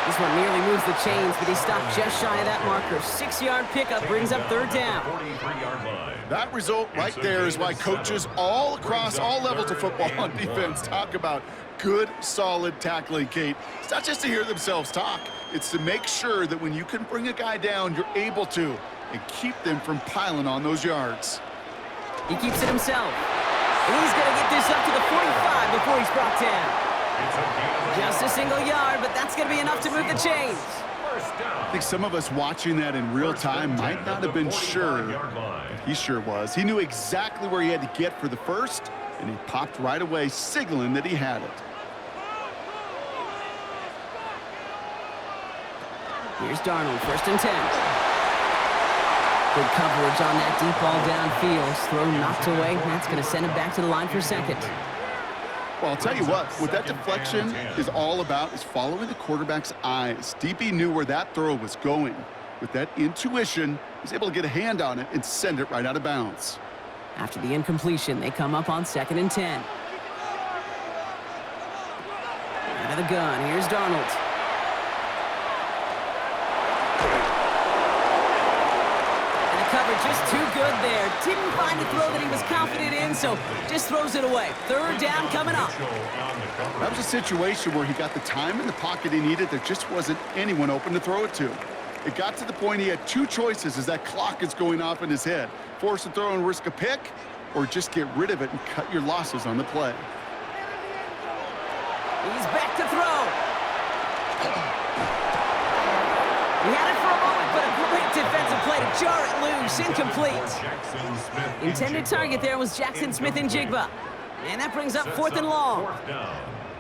This one nearly moves the chains, but he stopped just shy of that marker. 6-yard pickup brings up 3rd down. 43-yard line. That result right there is why coaches all across all levels of football on defense talk about good, solid tackling, Kate. It's not just to hear themselves talk. It's to make sure that when you can bring a guy down, you're able to, and keep them from piling on those yards. He keeps it himself. And he's going to get this up to the 45 before he's brought down. Just a single yard, but that's going to be enough to move the chains. I think some of us watching that in real time might not have been sure, but he sure was. He knew exactly where he had to get for the first, and he popped right away, signaling that he had it. Here's Darnold, 1st and 10. Good coverage on that deep ball downfield. Throw knocked away. That's going to send him back to the line for 2nd. Well, I'll tell you what that deflection is all about is following the quarterback's eyes. DB knew where that throw was going. With that intuition, he's able to get a hand on it and send it right out of bounds. After the incompletion, they come up on 2nd and 10. Out of the gun, here's Darnold. Cover just too good there. Didn't find a throw that he was confident in, so just throws it away. 3rd down coming up. That was a situation where he got the time in the pocket he needed. There just wasn't anyone open to throw it to. It got to the point he had 2 choices as that clock is going off in his head. Force a throw and risk a pick, or just get rid of it and cut your losses on the play. He's back to throw. He had it for a moment, but a great defensive play to jar it loose. Incomplete. Intended target there was Jackson Smith and Jigba. And that brings up 4th and long.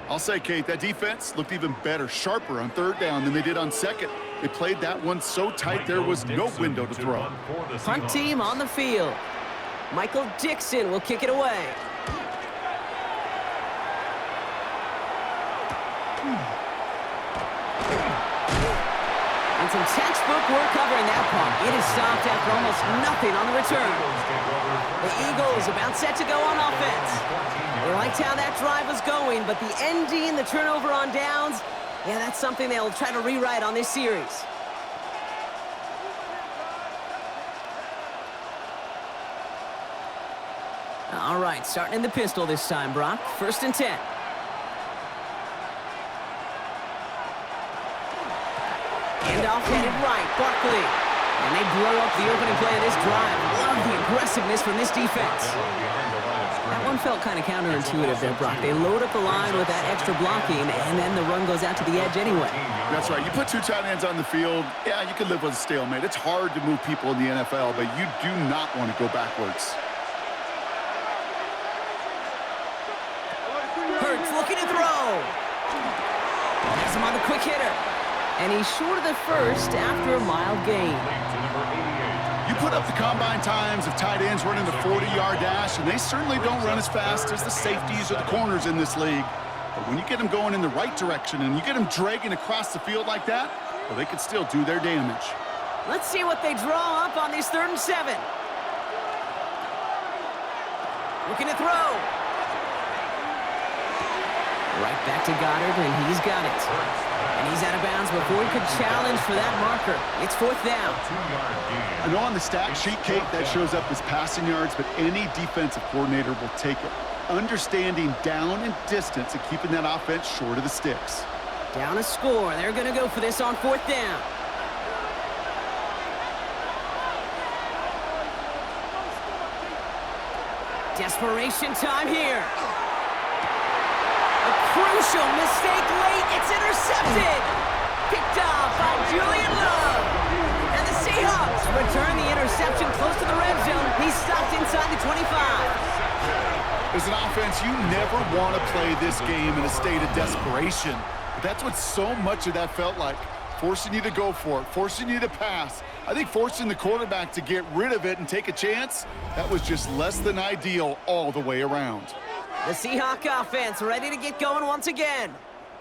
I'll say, Kate, that defense looked even better, sharper on 3rd down than they did on 2nd. They played that one so tight there was no window to throw. Punt team on the field. Michael Dixon will kick it away. And some textbook work covering that punt. It is stopped after almost nothing on the return. The Eagles about set to go on offense. They liked how that drive was going, but the ending, the turnover on downs, yeah, that's something they'll try to rewrite on this series. All right, starting in the pistol this time, Brock. 1st and 10. Handoff headed right, Barkley. And they blow up the opening play of this drive. Love the aggressiveness from this defense. That one felt kind of counterintuitive there, Brock. They load up the line with that extra blocking, and then the run goes out to the edge anyway. That's right. You put 2 tight ends on the field, yeah, you can live with a stalemate. It's hard to move people in the NFL, but you do not want to go backwards. Hurts looking to throw. Has him on the quick hitter. And he's short of the first after a mild gain. You put up the combine times of tight ends running the 40-yard dash, and they certainly don't run as fast as the safeties or the corners in this league. But when you get them going in the right direction and you get them dragging across the field like that, well, they can still do their damage. Let's see what they draw up on this 3rd and 7. Looking to throw. Right back to Goddard, and he's got it. And he's out of bounds before he could challenge for that marker. It's 4th down. I know on the stat sheet, Kate, that shows up as passing yards, but any defensive coordinator will take it. Understanding down and distance and keeping that offense short of the sticks. Down a score. They're going to go for this on 4th down. Desperation time here. A crucial mistake late. It's intercepted. Picked off by Julian Love. And the Seahawks return the interception close to the red zone. He's stopped inside the 25. As an offense, you never want to play this game in a state of desperation. But that's what so much of that felt like. Forcing you to go for it, forcing you to pass. I think forcing the quarterback to get rid of it and take a chance, that was just less than ideal all the way around. The Seahawk offense ready to get going once again.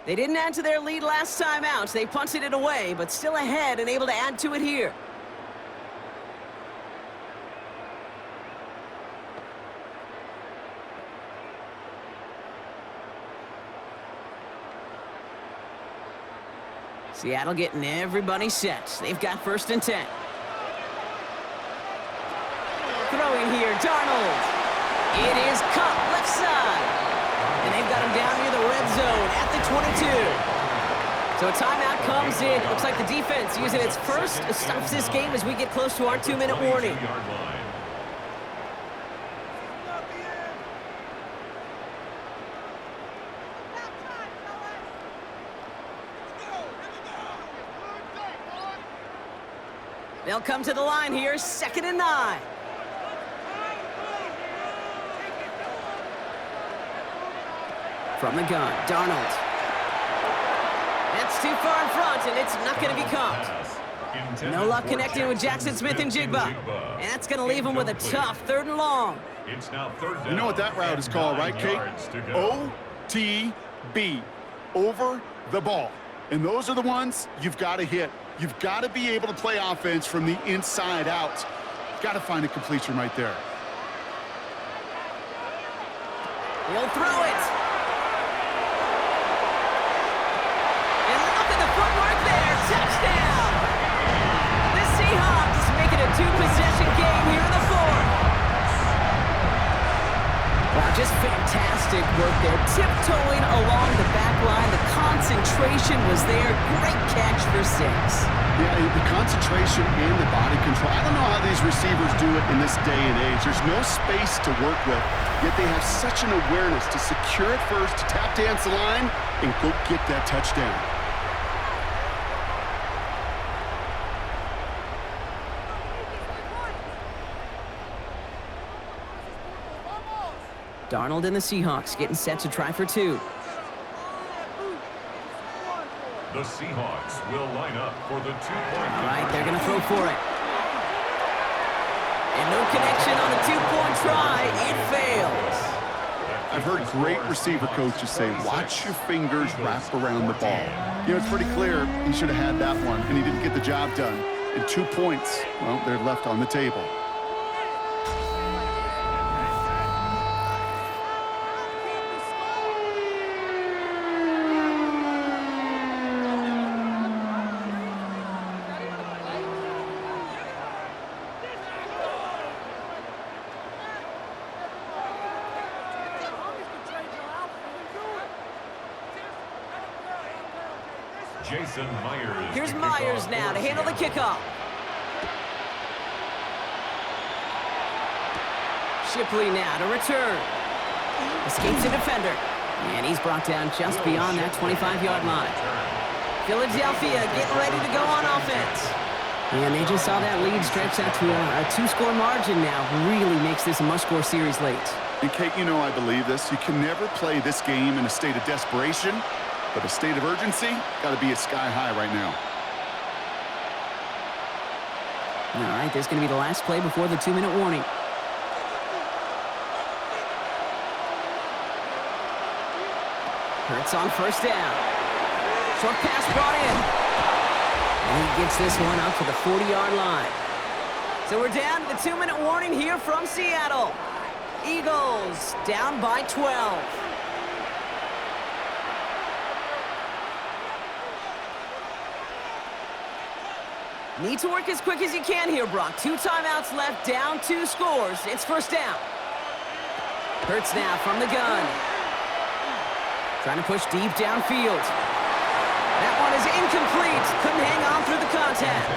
They didn't add to their lead last time out. They punted it away, but still ahead and able to add to it here. Seattle getting everybody set. They've got 1st and 10. Throwing here, Darnold. It is caught left side. And they've got him down near the red zone at the 22. So a timeout comes in. Looks like the defense using its first stops this game as we get close to our 2-minute warning. They'll come to the line here, 2nd and 9. From the gun, Darnold. That's too far in front, and it's not going to be caught. No luck connecting with Jackson Smith and Jigba. And that's going to leave him with a tough 3rd and long. It's now 3rd down. You know what that route is called, right, Kate? OTB, over the ball. And those are the ones you've got to hit. You've got to be able to play offense from the inside out. You've got to find a completion right there. He'll throw it. And look at the footwork there. Touchdown. The Seahawks make it a 2-possession game here in the 4th. Wow, just fantastic work there. Tiptoeing along the back line. The concentration was there. Great catch for 6. Yeah, the concentration and the body control. I don't know how these receivers do it in this day and age. There's no space to work with, yet they have such an awareness to secure it first, to tap dance the line, and go get that touchdown. Darnold and the Seahawks getting set to try for 2. The Seahawks will line up for the 2-point. All right, they're going to throw for it. And no connection on the 2-point try. It fails. I've heard great receiver coaches say, watch your fingers wrap around the ball. You know, it's pretty clear he should have had that one, and he didn't get the job done. And 2 points, well, they're left on the table. Jason Myers. Here's Myers now to handle the kickoff. Shipley now to return. Escapes a defender. And he's brought down just beyond that 25-yard line. Philadelphia getting ready to go on offense. And they just saw that lead stretch out to a 2-score margin now. Really makes this a must-score series late. And Kate, you know I believe this. You can never play this game in a state of desperation, but a state of urgency got to be at sky high right now. All right, there's going to be the last play before the 2-minute warning. Hurts on 1st down. Short pass brought in. And he gets this one out to the 40-yard line. So we're down to the 2-minute warning here from Seattle. Eagles down by 12. Need to work as quick as you can here, Brock. 2 timeouts left, down 2 scores. It's 1st down. Hurts now from the gun. Trying to push deep downfield. That one is incomplete. Couldn't hang on through the contact.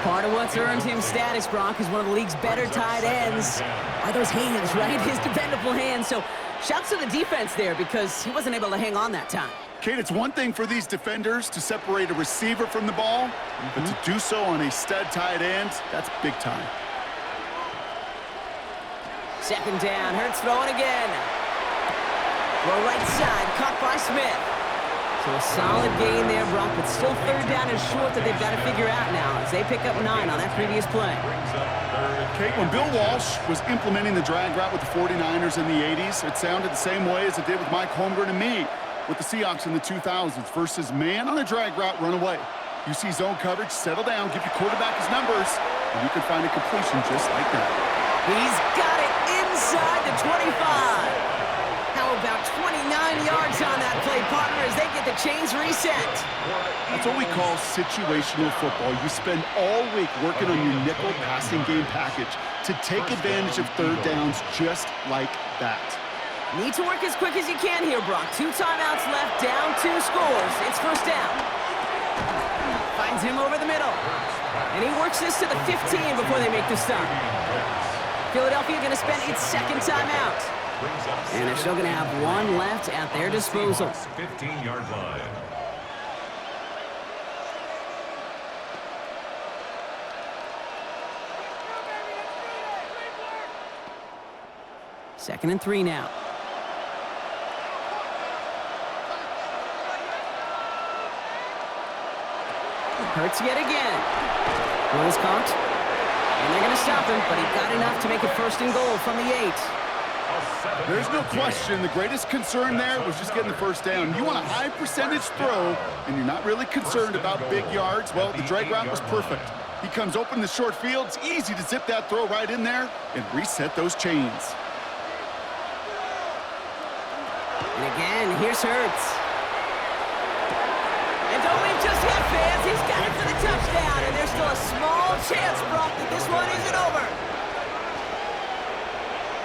Part of what's earned him status, Brock, is one of the league's better tight ends. Are those hands, right? His dependable hands. So Shouts to the defense there because he wasn't able to hang on that time. Kate, it's one thing for these defenders to separate a receiver from the ball, but to do so on a stud tight end, that's big time. Second down, Hurts throwing again. Throw right side, caught by Smith. So a solid gain there, Brock, but still third down and short that they've got to figure out now as they pick up 9 on that previous play. Kate, when Bill Walsh was implementing the drag route with the 49ers in the 80s, it sounded the same way as it did with Mike Holmgren and me with the Seahawks in the 2000s versus man on a drag route, run away. You see zone coverage, settle down, give your quarterback his numbers, and you can find a completion just like that. He's got it inside the 25. How about 29 yards on that play, partner, as they get the chains reset? That's what we call situational football. You spend all week working on your nickel passing game package to take advantage of third downs just like that. Need to work as quick as you can here, Brock. 2 timeouts left, down 2 scores. It's first down. Finds him over the middle. And he works this to the 15 before they make the stop. Philadelphia going to spend its second timeout. And they're still going to have 1 left at their disposal. 15-yard line. Second and 3 now. Hurts yet again. Ball's caught. And they're going to stop him, but he got enough to make it first and goal from the 8. There's no question the greatest concern there was just getting the first down. You want a high percentage throw, and you're not really concerned about big yards. Well, the drag route was perfect. He comes open the short field. It's easy to zip that throw right in there and reset those chains. And again, here's Hurts. And don't leave just yet, fans. He's got it for the touchdown, and there's still a small chance, Brock, that this one isn't over.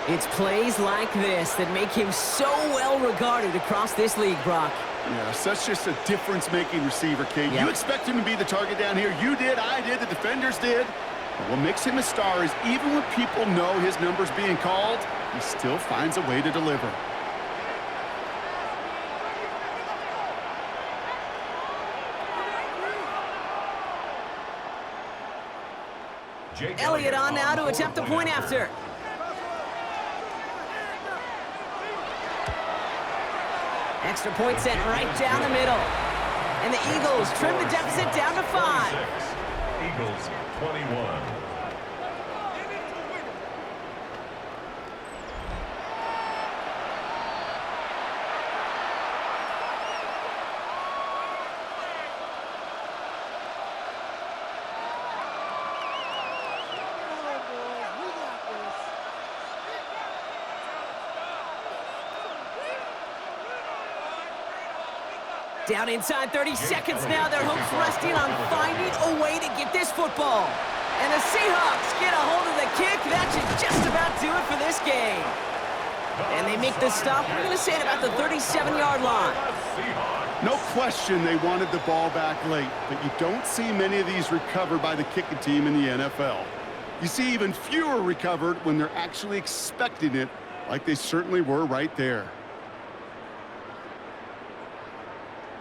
It's plays like this that make him so well regarded across this league, Brock. Yeah, such just a difference-making receiver, Kate. Yep. You expect him to be the target down here. You did, I did, the defenders did. But what makes him a star is even when people know his number's being called, he still finds a way to deliver. Elliott on now to attempt the point after. Extra point sent right down the middle. And the Eagles trim the deficit down to 5. Eagles 21. Down inside 30 seconds now. Their hopes resting on finding a way to get this football. And the Seahawks get a hold of the kick. That should just about do it for this game. And they make the stop. We're going to say it about the 37-yard line. No question they wanted the ball back late, but you don't see many of these recovered by the kicking team in the NFL. You see even fewer recovered when they're actually expecting it, like they certainly were right there.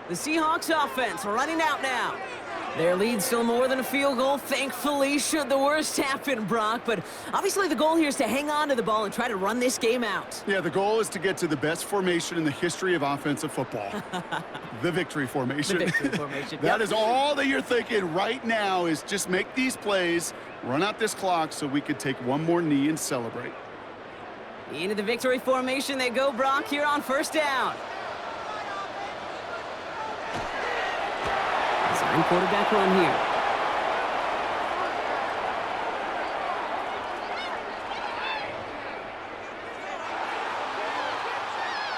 The Seahawks offense running out now. Their lead still more than a field goal, thankfully, should the worst happen, Brock. But obviously the goal here is to hang on to the ball and try to run this game out. Yeah, the goal is to get to the best formation in the history of offensive football. The victory formation. The victory formation. That is all that you're thinking right now is just make these plays, run out this clock so we could take one more knee and celebrate. Into the victory formation they go, Brock, here on first down. Design quarterback run here.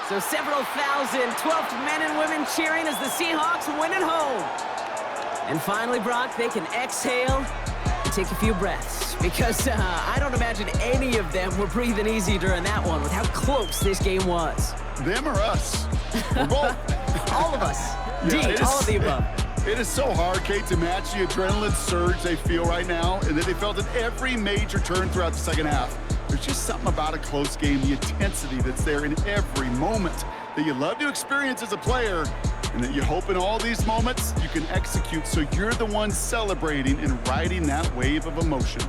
So several thousand 12th men and women cheering as the Seahawks win at home. And finally, Brock, they can exhale and take a few breaths. Because I don't imagine any of them were breathing easy during that one with how close this game was. Them or us? We're both. All of us. Yeah, Indeed, all of the above. It is so hard, Kate, to match the adrenaline surge they feel right now, and that they felt at every major turn throughout the second half. There's just something about a close game, the intensity that's there in every moment that you love to experience as a player, and that you hope in all these moments you can execute so you're the one celebrating and riding that wave of emotion.